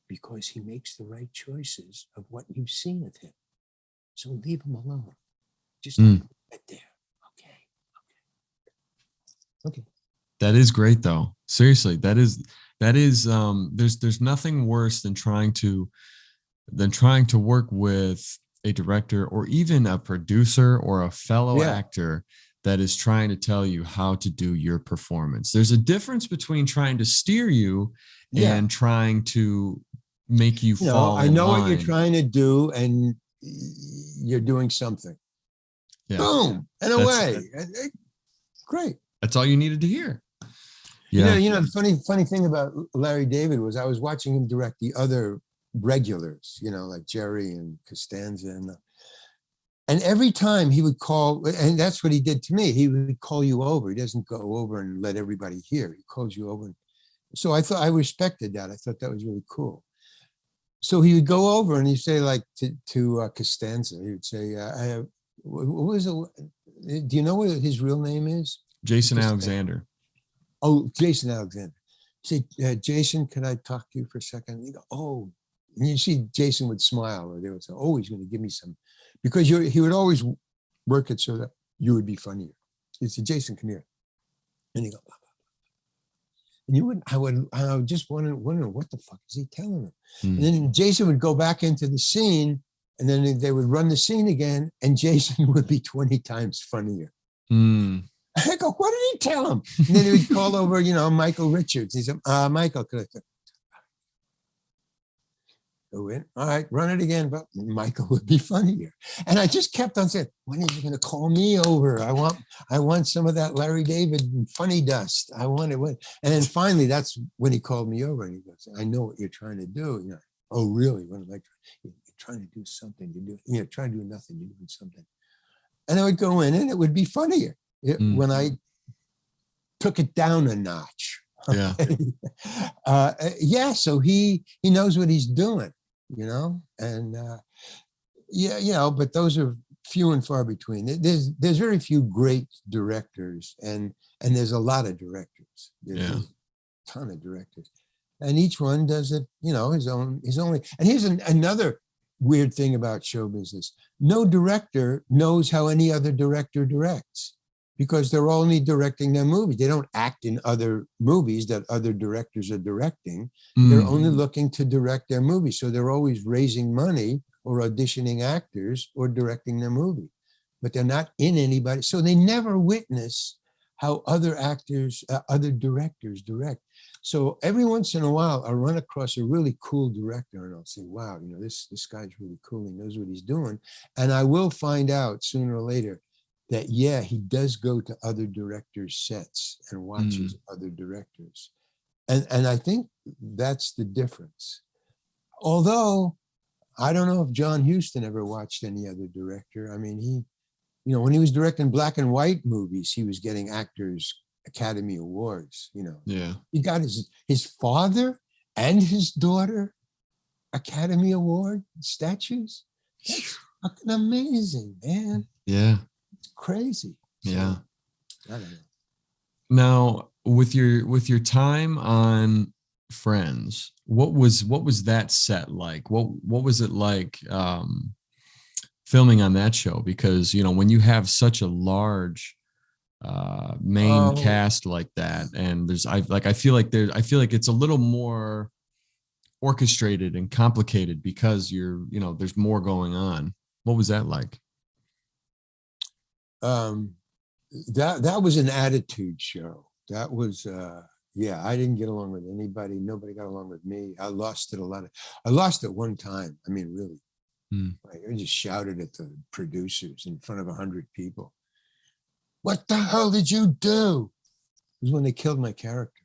because he makes the right choices of what you've seen of him. So leave him alone. Just right there. Okay. That is great, though. Seriously, that is there's nothing worse than trying to work with a director or even a producer or a fellow actor that is trying to tell you how to do your performance. There's a difference between trying to steer you and trying to make you You know, fall I in know what you're line. trying to do, and you're doing something. Yeah. Boom, and away. Great. That's all you needed to hear. Yeah. Yeah. You know, the funny thing about Larry David was I was watching him direct the other regulars, you know, like Jerry and Costanza, and every time he would call, and that's what he did to me. He would call you over. He doesn't go over and let everybody hear. He calls you over. So I thought I respected that. I thought that was really cool. So he would go over and he'd say, like, to Costanza, he would say, I have, what was it? Do you know what his real name is? Jason Costanza. Alexander. Oh, Jason Alexander. Say, Jason, can I talk to you for a second? And you go, oh, and you see Jason would smile, or they would say, oh, he's going to give me some, because he would always work it so that you would be funnier. He'd say, Jason, come here. And you go, blah, blah, blah. And you would, I would just wonder what the fuck is he telling him? And then Jason would go back into the scene, and then they would run the scene again, and Jason would be 20 times funnier. I go, what did he tell him? And then he would call over, you know, Michael Richards. He said, Michael, could I go in? All right, run it again. But Michael would be funnier. And I just kept on saying, when are you going to call me over? I want some of that Larry David funny dust. I want it. And then finally, that's when he called me over, and he goes, I know what you're trying to do. You know, oh, really? What am I trying? You're trying to do something. You're trying to do nothing. You're doing something. And I would go in, and it would be funnier. When I took it down a notch. Yeah. Yeah. So he knows what he's doing, you know, and yeah, you know, but those are few and far between. There's very few great directors, and there's a lot of directors. There's a ton of directors, and each one does it, you know, his own. And here's another weird thing about show business. No director knows how any other director directs, because they're only directing their movies. They don't act in other movies that other directors are directing. They're only looking to direct their movies. So they're always raising money or auditioning actors or directing their movie, but they're not in anybody. So they never witness how other actors, other directors direct. So every once in a while, I run across a really cool director, and I'll say, wow, you know, this guy's really cool. He knows what he's doing. And I will find out sooner or later that, yeah, he does go to other directors' sets and watches other directors. And I think that's the difference. Although I don't know if John Huston ever watched any other director. I mean, he, you know, when he was directing black and white movies, he was getting Actors Academy Awards, you know. Yeah. He got his father and his daughter Academy Award statues. That's fucking amazing, man. Yeah. Crazy. Yeah. So, I don't know. Now, with your time on Friends, what was that set like? What was it like filming on that show? Because, you know, when you have such a large main cast like that, and I feel like it's a little more orchestrated and complicated because there's more going on. What was that like? That was an attitude show. That was I didn't get along with anybody. Nobody got along with me. I lost it one time. I mean, really. I just shouted at the producers in front of 100 people. What the hell did you do? It was when they killed my character.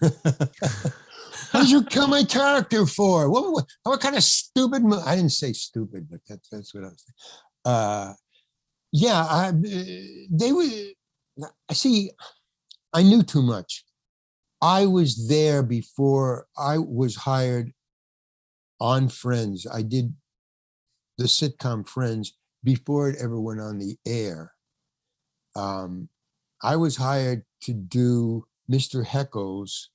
What did you kill my character for? What kind of stupid I didn't say stupid, but that's what I was saying. They were, I knew too much. I was there before I was hired on Friends. I did the sitcom Friends before it ever went on the air. I was hired to do Mr. Heckles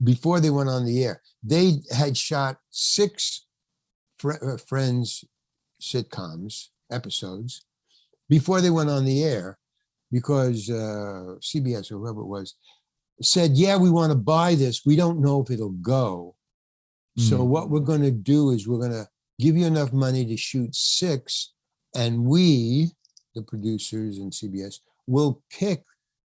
before they went on the air. They had shot 6 Friends sitcoms episodes before they went on the air, because CBS or whoever it was said, yeah, we want to buy this. We don't know if it'll go. So what we're going to do is we're going to give you enough money to shoot 6, and we, the producers and CBS, will pick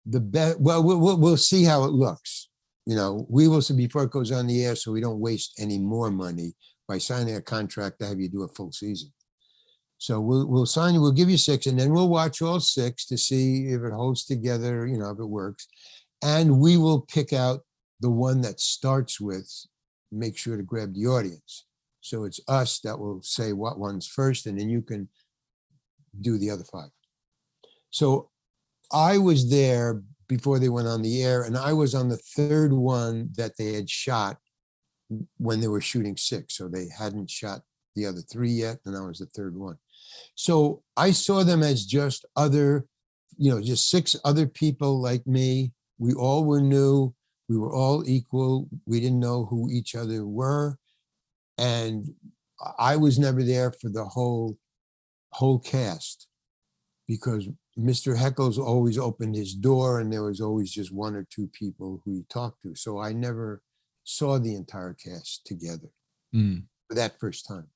the best. Well, we'll see how it looks. we will, before it goes on the air, so we don't waste any more money by signing a contract to have you do a full season. So we'll sign you, we'll give you 6, and then we'll watch all 6 to see if it holds together, if it works. And we will pick out the one that starts with, make sure to grab the audience. So it's us that will say what one's first, and then you can do the other 5. So I was there before they went on the air, and I was on the 3rd one that they had shot when they were shooting 6. So they hadn't shot the other 3 yet, and I was the 3rd one. So I saw them as just other, just 6 other people like me. We all were new. We were all equal. We didn't know who each other were. And I was never there for the whole cast, because Mr. Heckles always opened his door and there was always just 1 or 2 people who he talked to. So I never saw the entire cast together for that first time.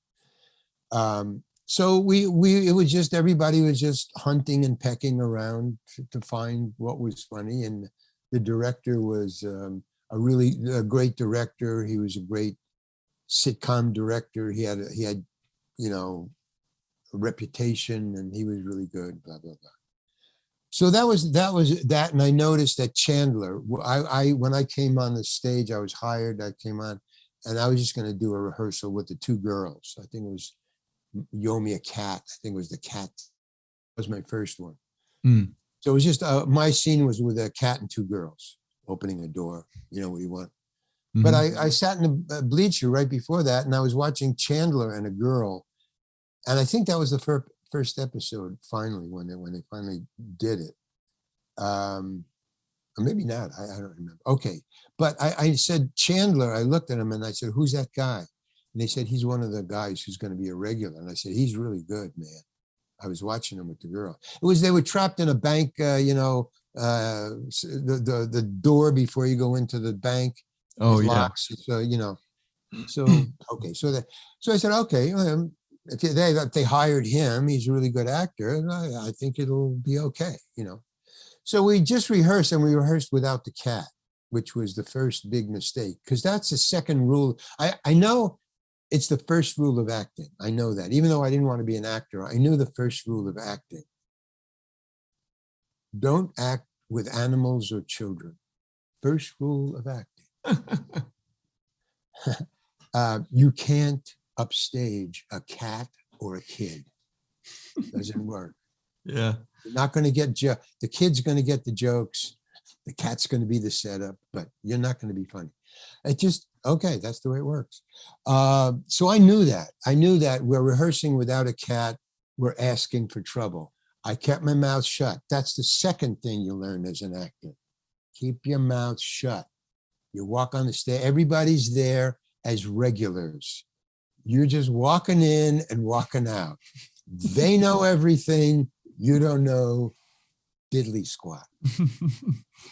So it was just, everybody was just hunting and pecking around to find what was funny. And the director was a great director. He was a great sitcom director. He had a reputation, and he was really good, blah, blah, blah. So that was that. And I noticed that Chandler, when I came on the stage, I was hired, I came on, and I was just going to do a rehearsal with the 2 girls. I think it was You Owe Me a Cat. I think it was the cat. That was my first one. So it was just, my scene was with a cat and 2 girls opening a door, what you want. But I sat in the bleacher right before that, and I was watching Chandler and a girl. And I think that was the first episode, finally, when they finally did it. Or maybe not, I don't remember. Okay, but I said, Chandler, I looked at him and I said, who's that guy? And they said, he's one of the guys who's going to be a regular. And I said, he's really good, man. I was watching him with the girl. They were trapped in a bank, the door before you go into the bank. Oh, yeah. Locks, so, okay. So I said, okay, if they hired him, he's a really good actor, and I think it'll be okay, So we just rehearsed, and we rehearsed without the cat, which was the first big mistake, because that's the second rule. I know it's the first rule of acting. I know that. Even though I didn't want to be an actor, I knew the first rule of acting. Don't act with animals or children. First rule of acting. You can't upstage a cat or a kid. Doesn't work. Yeah. You're not going to get the kid's going to get the jokes. The cat's going to be the setup, but you're not going to be funny. It just, okay, that's the way it works. So I knew that we're rehearsing without a cat. We're asking for trouble. I kept my mouth shut. That's the second thing you learn as an actor. Keep your mouth shut. You walk on the stage. Everybody's there as regulars. You're just walking in and walking out. They know everything. You don't know diddly squat. Keep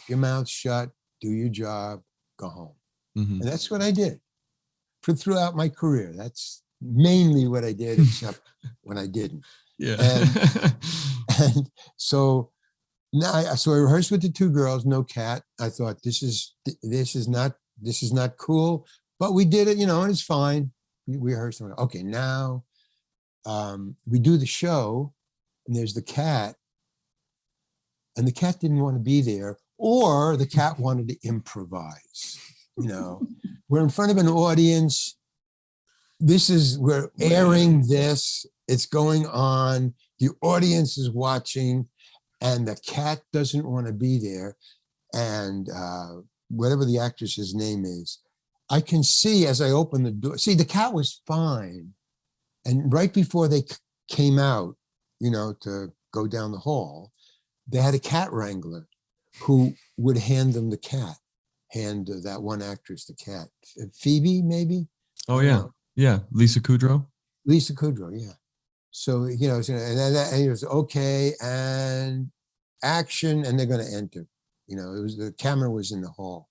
your mouth shut. Do your job. Go home. And that's what I did throughout my career. That's mainly what I did, except when I didn't. Yeah. And so now, I rehearsed with the 2 girls, no cat. I thought this is not cool, but we did it, and it's fine. We rehearsed. Okay, now we do the show, and there's the cat, and the cat didn't want to be there, or the cat wanted to improvise. We're in front of an audience. We're airing this. It's going on. The audience is watching, and the cat doesn't want to be there. And whatever the actress's name is, I can see as I open the door. See, the cat was fine. And right before they came out, to go down the hall, they had a cat wrangler who would hand them the cat. Hand that one actress the cat. Phoebe, maybe? Oh, yeah. Yeah. Lisa Kudrow, yeah. So, and it was okay, and action, and they're going to enter. The camera was in the hall.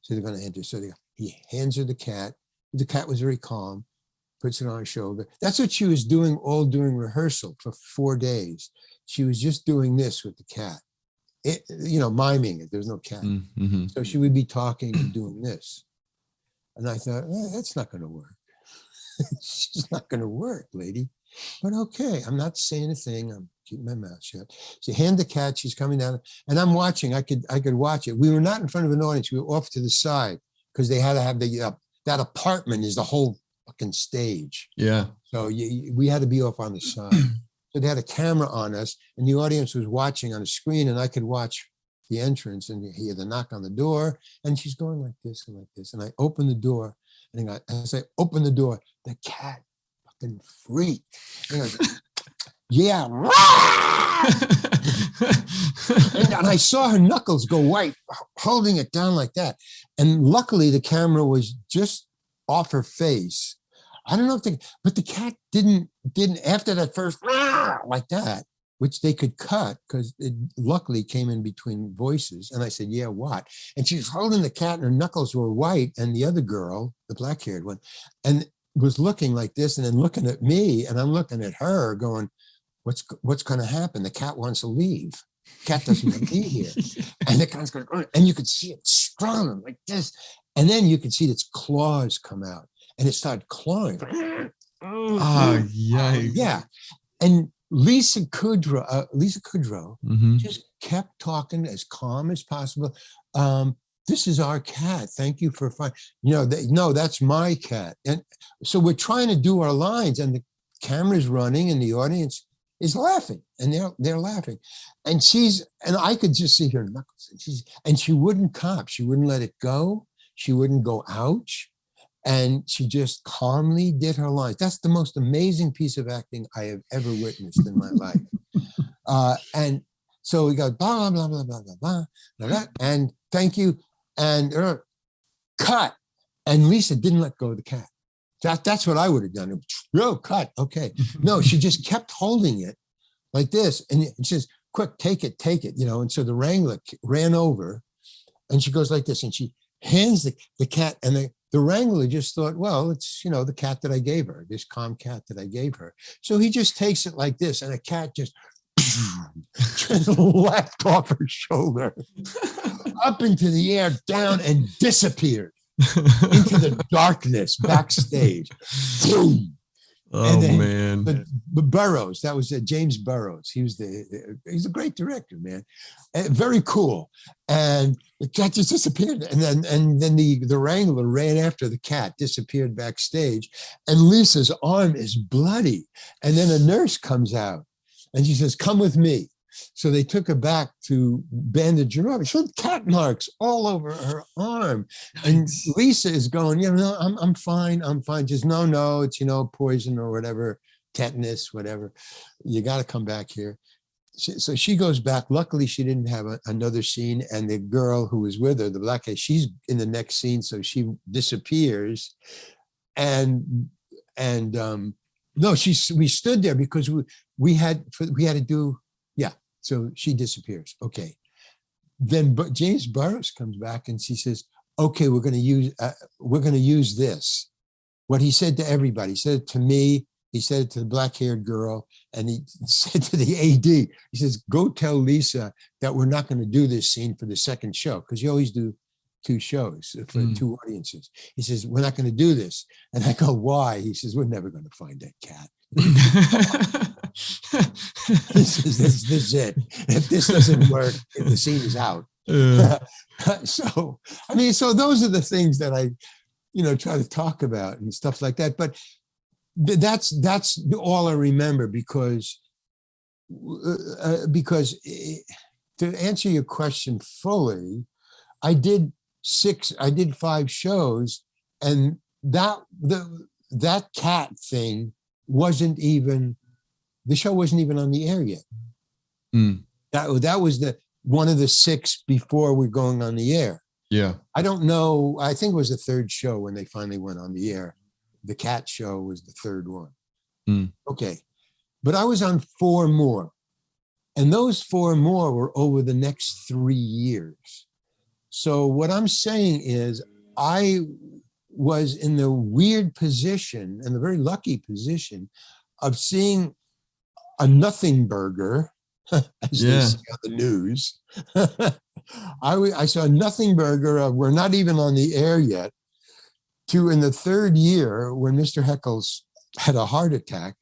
So they're going to enter. So he hands her the cat. The cat was very calm, puts it on her shoulder. That's what she was doing all during rehearsal for 4 days. She was just doing this with the cat. miming it. There's no cat. Mm-hmm. So she would be talking and doing this. And I thought, that's not going to work. It's just not going to work, lady. But okay, I'm not saying a thing. I'm keeping my mouth shut. She hand the cat. She's coming down, and I'm watching. I could watch it. We were not in front of an audience. We were off to the side because they had to have that apartment is the whole fucking stage. Yeah. So we had to be off on the side. So they had a camera on us, and the audience was watching on a screen, and I could watch the entrance and hear the knock on the door, and she's going like this and like this. And I open the door, and as I open the door, the cat fucking freaked. And goes, yeah. and I saw her knuckles go white, holding it down like that. And luckily the camera was just off her face. I don't know but the cat didn't after that first like that, which they could cut because it luckily came in between voices. And I said, yeah, what? And she was holding the cat and her knuckles were white. And the other girl, the black-haired one, and was looking like this and then looking at me, and I'm looking at her going, what's going to happen? The cat wants to leave. Cat doesn't want to be here. And the cat's going, and you could see it strong like this. And then you could see its claws come out and it started clawing. Oh, yikes. Yeah. And Lisa Kudrow Mm-hmm. just kept talking as calm as possible. This is our cat. Thank you for finding. No, that's my cat. And so we're trying to do our lines, and the camera's running, and the audience is laughing, and they're laughing, and I could just see her knuckles, and she wouldn't cop. She wouldn't let it go. She wouldn't go ouch, and she just calmly did her lines. That's the most amazing piece of acting I have ever witnessed in my life. And so we go blah blah blah blah blah blah, blah and thank you, and cut. And Lisa didn't let go of the cat. That's what I would have done. No, cut. Okay. No, she just kept holding it like this. And she says, quick, take it. And so the wrangler ran over, and she goes like this, and she hands the cat, and the wrangler just thought, well, it's, the cat that I gave her, this calm cat that I gave her. So he just takes it like this, and the cat just left off her shoulder, up into the air, down, and disappeared into the darkness backstage. Boom. Oh, man. The Burroughs, that was James Burroughs. He's a great director, man. Very cool. And the cat just disappeared. And then the wrangler ran after the cat, disappeared backstage. And Lisa's arm is bloody. And then a nurse comes out and she says, come with me. So they took her back to bandage her up. She had cat marks all over her arm. And Lisa is going, I'm fine. Just no, it's, poison or whatever, tetanus, whatever. You got to come back here. So she goes back. Luckily, she didn't have another scene. And the girl who was with her, the black guy, she's in the next scene. So she disappears. And no, we stood there because we had to do, yeah. So she disappears. Okay. Then James Burroughs comes back and she says, okay, we're going to use this. What he said to everybody, he said it to me, he said it to the black-haired girl, and he said to the AD, he says, go tell Lisa that we're not going to do this scene for the second show, because you always do 2 shows for 2 audiences. He says, we're not going to do this. And I go, why? He says, we're never going to find that cat. This is it. If this doesn't work, the scene is out. So those are the things that I, try to talk about and stuff like that. But that's all I remember, because to answer your question fully, I did 5 shows, and that cat thing the show wasn't even on the air yet. That was one of the 6 before we're going on the air. Yeah. I don't know. I think it was the 3rd show when they finally went on the air. The cat show was the 3rd one. Okay. But I was on 4 more. And those 4 more were over the next 3 years. So what I'm saying is I was in the weird position, and the very lucky position, of seeing a nothing burger as they say on the news. I saw Nothing Burger. We're not even on the air yet. To in the third year, when Mr. Heckles had a heart attack,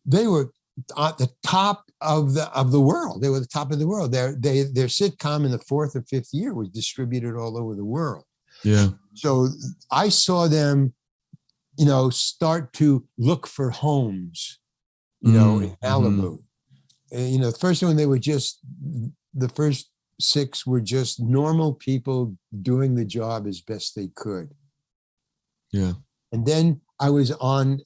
they were at the top of the world. They were the top of the world. Their sitcom in the fourth or fifth year was distributed all over the world. Yeah. So I saw them, start to look for homes, in Malibu. And, the first one, the first 6 were just normal people doing the job as best they could. Yeah. And then I was on,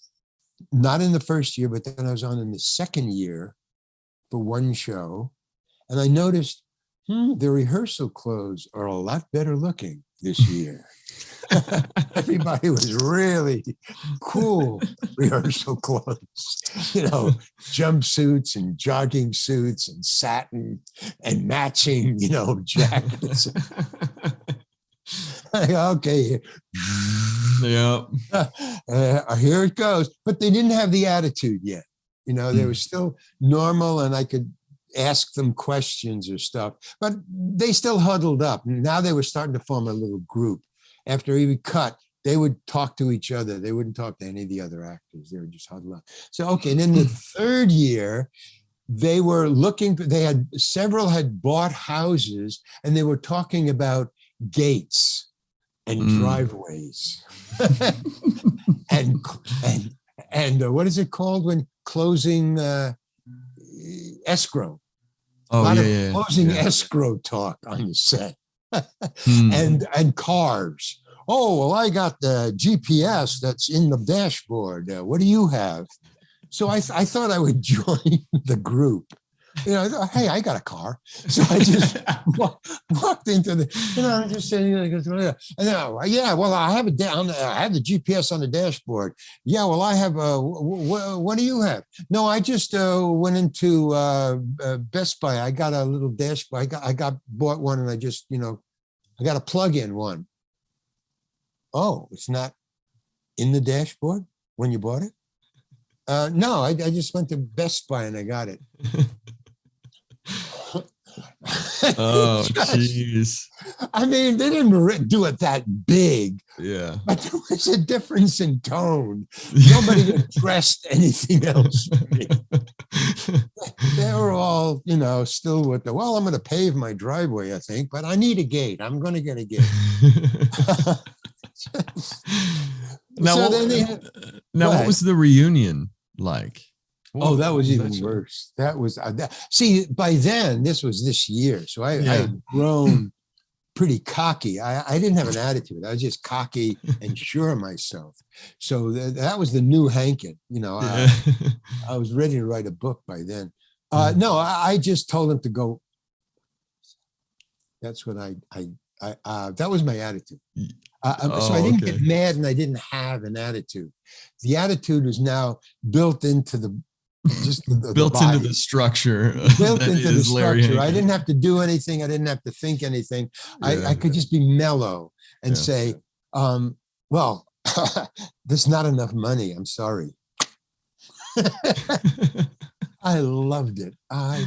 not in the first year, but then I was on in the second year for one show. And I noticed, the rehearsal clothes are a lot better looking this year. Everybody was really cool rehearsal clothes, jumpsuits and jogging suits and satin and matching, jackets. Okay. Yeah. Here it goes. But they didn't have the attitude yet. They were still normal, and I could ask them questions or stuff, but they still huddled up. Now they were starting to form a little group. After every cut, they would talk to each other. They wouldn't talk to any of the other actors. They would just huddle up. So, okay. And then the third year, they were several had bought houses, and they were talking about gates and driveways and what is it called when closing escrow? A lot of closing escrow talk on the set. and cars. Oh, well, I got the GPS that's in the dashboard. What do you have? So I thought I would join the group. Hey, I got a car. So I just walked into I'm just saying, and then, well, I have I have the GPS on the dashboard. Yeah, well, I have, what do you have? No, I just went into Best Buy. I got a little dashboard. I bought one, and I just, I got a plug-in one. Oh, it's not in the dashboard when you bought it? No, I just went to Best Buy and I got it. Oh, jeez. I mean, they didn't do it that big. Yeah. But there was a difference in tone. Nobody addressed anything else. They were all, still with I'm going to pave my driveway, I think, but I need a gate. I'm going to get a gate. What was the reunion like? That was even worse. That was see, by then, this was this year, so I had grown pretty cocky. I didn't have an attitude. I was just cocky and sure of myself. So that was the new Hankin. I was ready to write a book by then. No, I just told him to go. That's what that was my attitude. So I didn't get mad, and I didn't have an attitude. The attitude was now built into the into the structure. Built into the structure. I didn't have to do anything. I didn't have to think anything. I could just be mellow and say, well, there's not enough money. I'm sorry. I loved it. But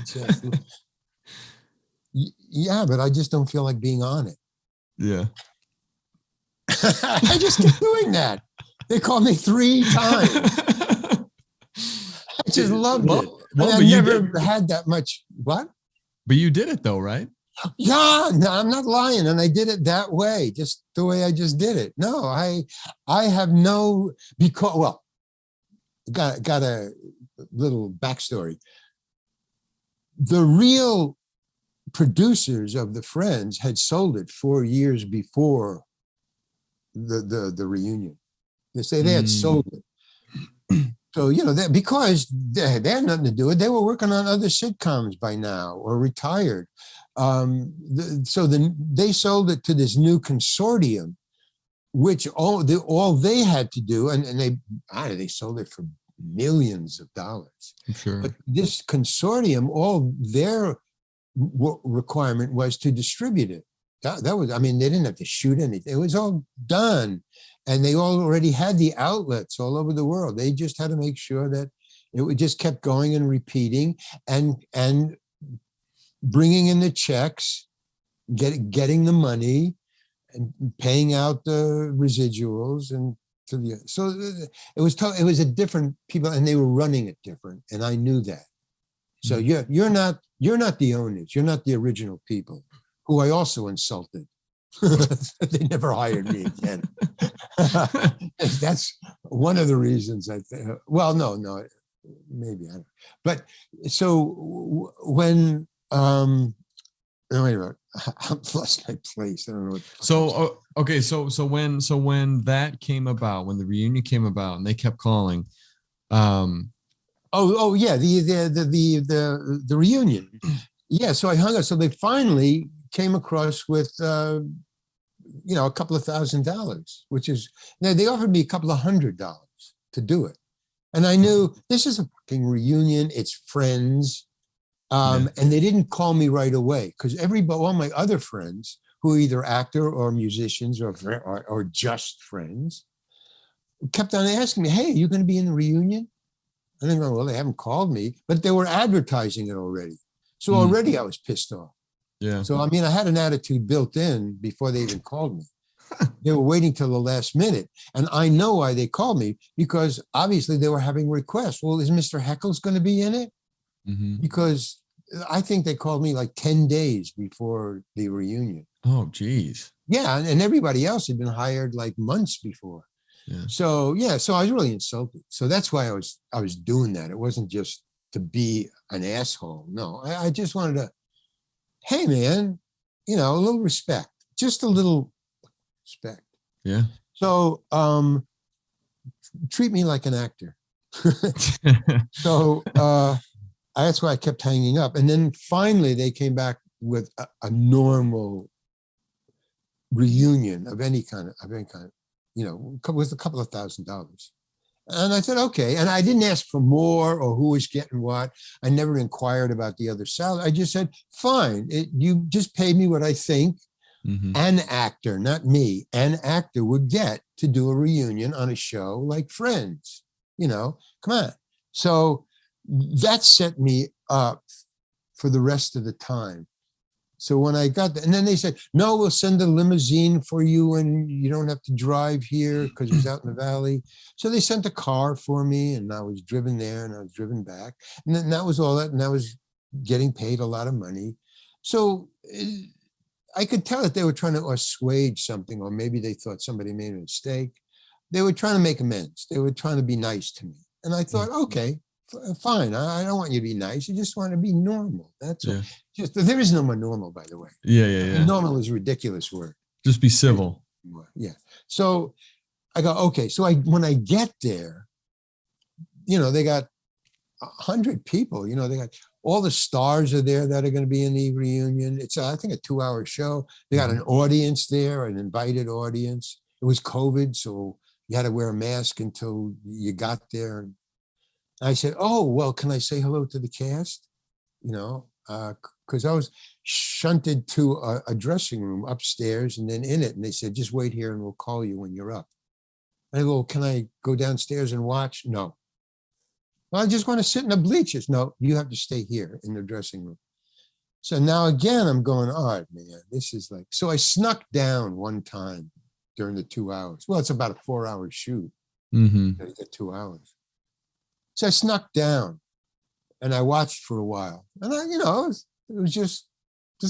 I just don't feel like being on it. Yeah. I just kept doing that. They called me 3 times. I just loved it. I never had that much. What? But you did it though, right? Yeah, no, I'm not lying. And I did it that way, just the way I just did it. No, I have no, got a little backstory. The real producers of the Friends had sold it 4 years before the reunion. They say they had sold it. So, because they had nothing to do with it, they were working on other sitcoms by now or retired. So they sold it to this new consortium, which all they had to do, and they sold it for millions of dollars. I'm sure. But this consortium, all their requirement was to distribute it. That was, they didn't have to shoot anything. It was all done. And they already had the outlets all over the world. They just had to make sure that it just kept going and repeating. And bringing in the checks, getting the money, and paying out the residuals, and it was a different people, and they were running it different, and I knew that. So you're not the owners, you're not the original people, who I also insulted. They never hired me again. That's one of the reasons I think. Well, no, maybe I don't. But so when no, wait a minute. I've lost my place. I don't know. So okay, so when that came about, when the reunion came about, and they kept calling, oh yeah, the reunion. Yeah, so I hung up. So they finally came across with a couple of $1,000, which is, now they offered me a couple of $100 to do it, and I knew this is a fucking reunion. It's friends. And they didn't call me right away, because all my other friends who are either actor or musicians or just friends kept on asking me, "Hey, are you going to be in the reunion?" And I go, "Well, they haven't called me, but they were advertising it already." So already I was pissed off. Yeah. So, I mean, I had an attitude built in before they even called me. They were waiting till the last minute. And I know why they called me, because obviously they were having requests. Well, is Mr. Heckles going to be in it? Because I think they called me like 10 days before the reunion. Oh, geez. Yeah. And everybody else had been hired like months before. Yeah. So I was really insulted. So that's why I was doing that. It wasn't just to be an asshole. No, I just wanted to, hey man, a little respect, just a little respect. Yeah. So treat me like an actor. So that's why I kept hanging up. And then finally they came back with a normal reunion of any kind, with a couple of $1,000. And I said, okay. And I didn't ask for more or who was getting what. I never inquired about the other salary. I just said, fine, you just pay me what I think an actor, not me, an actor would get to do a reunion on a show like Friends. Come on. So that set me up for the rest of the time. So when I got there, and then they said, no, we'll send a limousine for you and you don't have to drive here, because it was out in the valley. So they sent a car for me, and I was driven there and I was driven back. And then that was all that. And I was getting paid a lot of money. So I could tell that they were trying to assuage something, or maybe they thought somebody made a mistake. They were trying to make amends. They were trying to be nice to me. And I thought, okay, fine. I don't want you to be nice. You just want to be normal. That's all. There is no more normal, by the way. Yeah. Normal is a ridiculous word. Just be civil. Yeah. So I go, okay. So when I get there, they got 100 people. They got all the stars are there that are going to be in the reunion. It's I think a 2-hour show. They got an audience there, an invited audience. It was COVID, so you had to wear a mask until you got there. And I said, oh, well, can I say hello to the cast? Because I was shunted to a dressing room upstairs and then in it. And they said, just wait here and we'll call you when you're up. And I go, can I go downstairs and watch? No. Well, I just want to sit in the bleachers. No, you have to stay here in the dressing room. So now again, I'm going, all right, man, this is like, so I snuck down one time during the 2 hours. Well, it's about a 4-hour shoot. You get 2 hours. So I snuck down and I watched for a while. And it was just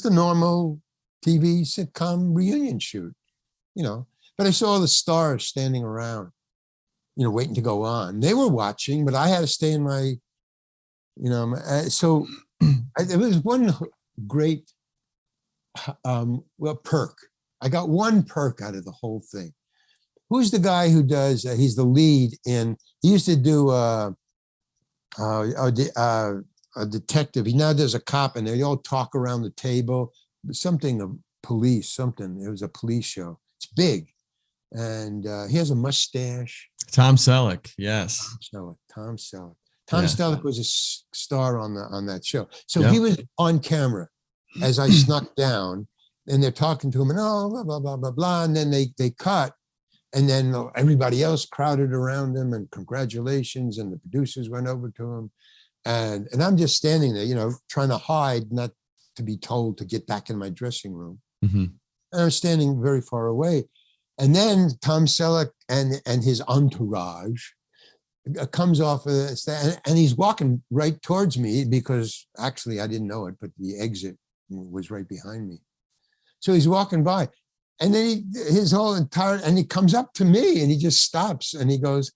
a normal TV sitcom reunion shoot, but I saw the stars standing around, waiting to go on. They were watching, but I had to stay in my, so there was one great, perk. I got one perk out of the whole thing. Who's the guy who does, he's the lead in, he used to do a detective. He now does a cop, and they all talk around the table. Something of police, something. It was a police show. It's big, and he has a mustache. Tom Selleck, yes. Tom Selleck. Tom Selleck was a star on that show. So he was on camera as I snuck down, and they're talking to him, and blah blah blah blah blah, and then they cut. And then everybody else crowded around him and congratulations. And the producers went over to him. And I'm just standing there, trying to hide, not to be told to get back in my dressing room. Mm-hmm. And I was standing very far away. And then Tom Selleck and his entourage comes off of the stand, and he's walking right towards me, because actually I didn't know it, but the exit was right behind me. So he's walking by, and then and he comes up to me, and he just stops, and he goes,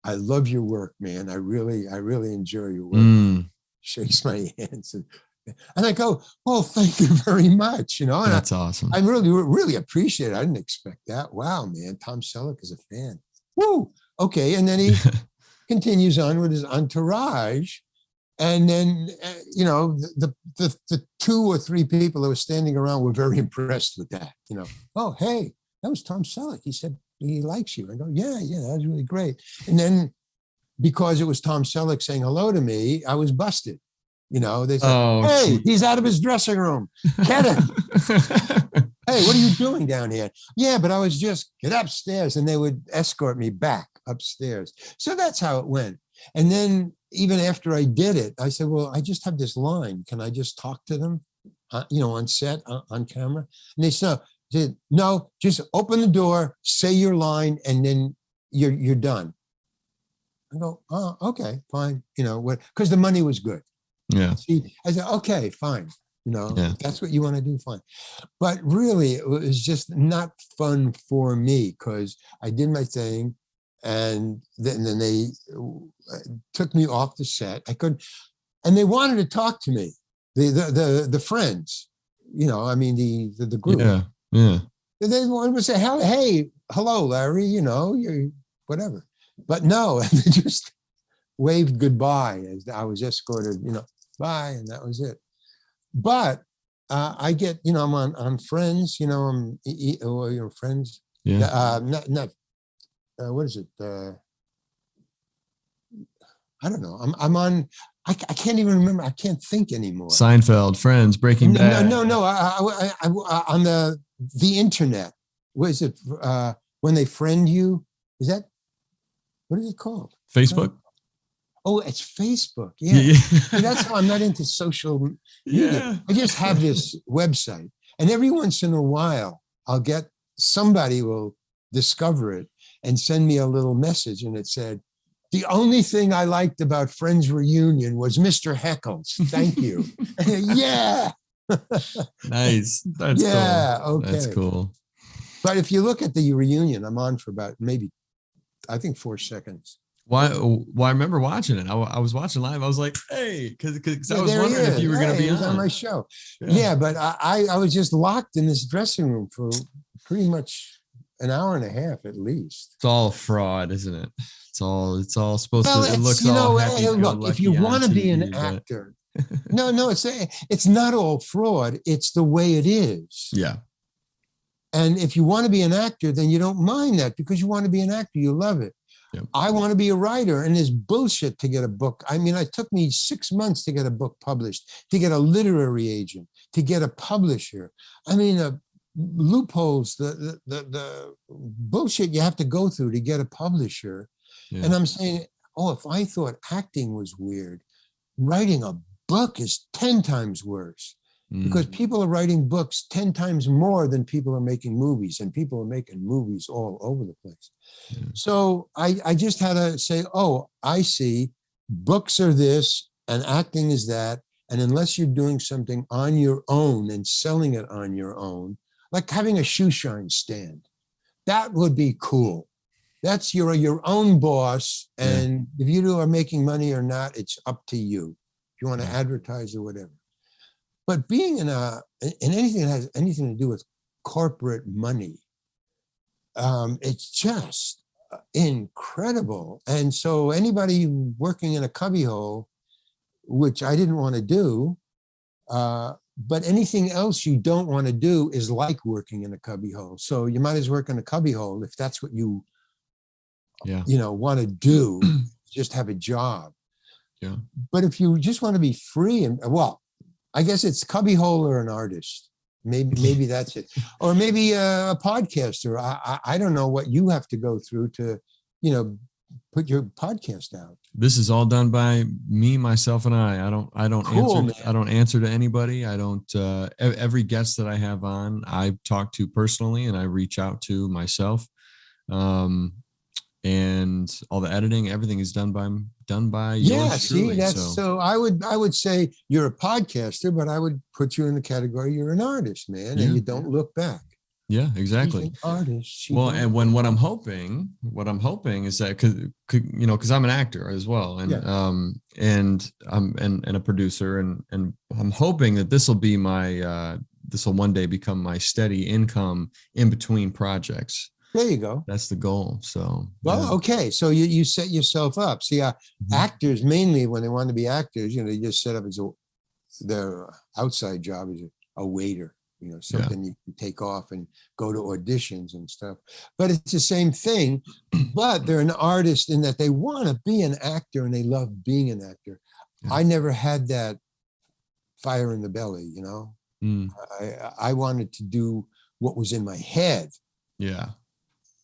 "I love your work, man. I really enjoy your work." Shakes my hands, and I go, "Well, thank you very much." And that's awesome. I really appreciate it. I didn't expect that. Wow, man. Tom Selleck is a fan. Woo. Okay. And then he continues on with his entourage. And then, the 2 or 3 people that were standing around were very impressed with that. Oh, hey, that was Tom Selleck. He said he likes you. I go, yeah, that was really great. And then, because it was Tom Selleck saying hello to me, I was busted. They said, "Hey, he's out of his dressing room. Get him." "Hey, what are you doing down here?" "Yeah, but I was just get upstairs," and they would escort me back upstairs. So that's how it went. And then even after I did it, I said, "Well, I just have this line. Can I just talk to them, on set, on camera?" And they said, "No, just open the door, say your line, and then you're done." I go, "Oh, okay, fine." Because the money was good. Yeah. See, I said, "Okay, fine. If that's what you want to do, fine." But really, it was just not fun for me, because I did my thing, and then they took me off the set. I couldn't, and they wanted to talk to me. The friends, the group. Yeah. Yeah. They wanted to say, "Hey, hello, Larry. You're whatever." But no, they just waved goodbye as I was escorted. Bye, and that was it. But I get, I'm on Friends, I'm Friends. Yeah. Not what is it? I don't know. I'm on. I can't even remember. I can't think anymore. Seinfeld, Friends, Breaking Bad. No. I on the internet. What is it? When they friend you, is that what is it called? Facebook. Oh, it's Facebook. Yeah. See, that's how I'm not into social media. Yeah. I just have this website, and every once in a while, I'll get somebody will discover it and send me a little message, and it said, "The only thing I liked about Friends Reunion was Mr. Heckles. Thank you." Yeah. Nice. That's cool. Okay. That's cool. But if you look at the reunion, I'm on for about I think 4 seconds. Why? Well, I remember watching it. I was watching live. I was like, "Hey," because I was wondering if you were going to be on my show. Yeah, but I was just locked in this dressing room for pretty much an hour and a half at least. It's all fraud, isn't it? It's all supposed to. It looks all happy. Look, if you want to be an actor, no, it's not all fraud. It's the way it is. Yeah. And if you want to be an actor, then you don't mind that, because you want to be an actor. You love it. Yep. I want to be a writer, and there's bullshit to get a book. I mean, it took me 6 months to get a book published, to get a literary agent, to get a publisher. I mean, loopholes, the bullshit you have to go through to get a publisher. Yeah. And I'm saying, if I thought acting was weird, writing a book is 10 times worse. Because people are writing books 10 times more than people are making movies, and people are making movies all over the place. Yeah. So I just had to say, I see, books are this and acting is that. And unless you're doing something on your own and selling it on your own, like having a shoe shine stand, that would be cool. That's your own boss. And if you are making money or not, it's up to you. If you want to advertise or whatever. But being in anything that has anything to do with corporate money, it's just incredible. And so anybody working in a cubbyhole, which I didn't want to do, but anything else you don't want to do is like working in a cubbyhole. So you might as well work in a cubbyhole if that's what you, want to do. Just have a job. Yeah. But if you just want to be free I guess it's cubbyhole or an artist. Maybe that's it. Or maybe a podcaster. I don't know what you have to go through to, put your podcast out. This is all done by me, myself, and I. I don't Cool, answer. man. I don't answer to anybody. I don't. Every guest that I have on, I talk to personally, and I reach out to myself. And all the editing, everything is done by yours truly. So I would say you're a podcaster, but I would put you in the category you're an artist, man, and you don't look back. Yeah, exactly. She's an artist. Well, and what I'm hoping is that because I'm an actor as well, and and I'm and a producer, and I'm hoping that this will be my this will one day become my steady income in between projects. There you go. That's the goal. So, okay. So you set yourself up. See, actors mainly, when they want to be actors, they just set up as their outside job is a waiter, something you can take off and go to auditions and stuff. But it's the same thing, but they're an artist in that they want to be an actor and they love being an actor. Yeah. I never had that fire in the belly, I wanted to do what was in my head. Yeah.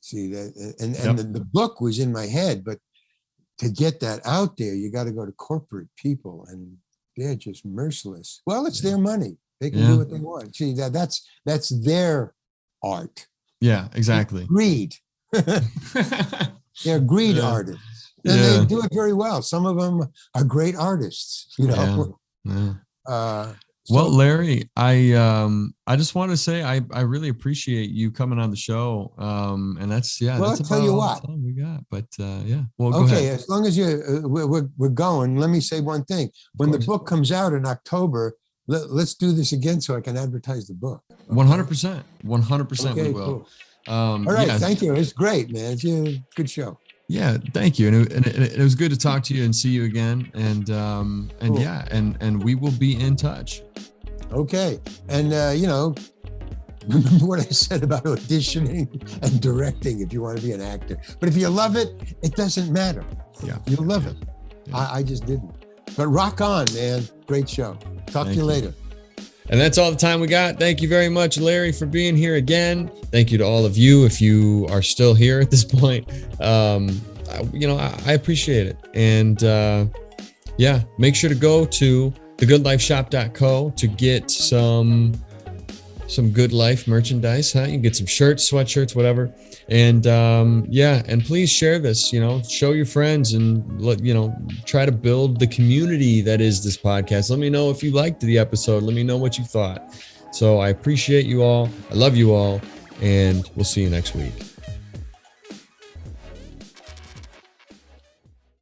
See that, and the book was in my head, but to get that out there, you got to go to corporate people, and they're just merciless. Well, it's their money; they can do what they want. See that's their art. Yeah, exactly. Greed. They're greed artists, and they do it very well. Some of them are great artists. Well, Larry, I just want to say I really appreciate you coming on the show. And that's Well, that's I'll tell you what we got. But well, go okay. ahead. As long as we're going, let me say one thing. When the book comes out in October, let's do this again so I can advertise the book. 100%. 100%. We will. Cool. All right. Thank you. It's great, man. It's a good show. Yeah, thank you, and it was good to talk to you and see you again, and cool. and we will be in touch. Okay, and remember what I said about auditioning and directing if you want to be an actor. But if you love it, it doesn't matter. Yeah, you love it. Yeah. I just didn't. But rock on, man! Great show. Talk to you later. And that's all the time we got. Thank you very much, Larry, for being here again. Thank you to all of you if you are still here at this point. I appreciate it. And make sure to go to thegoodlifeshop.co to get some Good Life merchandise. You can get some shirts, sweatshirts, whatever. And and please share this, show your friends and try to build the community that is this podcast. Let me know if you liked the episode. Let me know what you thought. So I appreciate you all. I love you all, and we'll see you next week.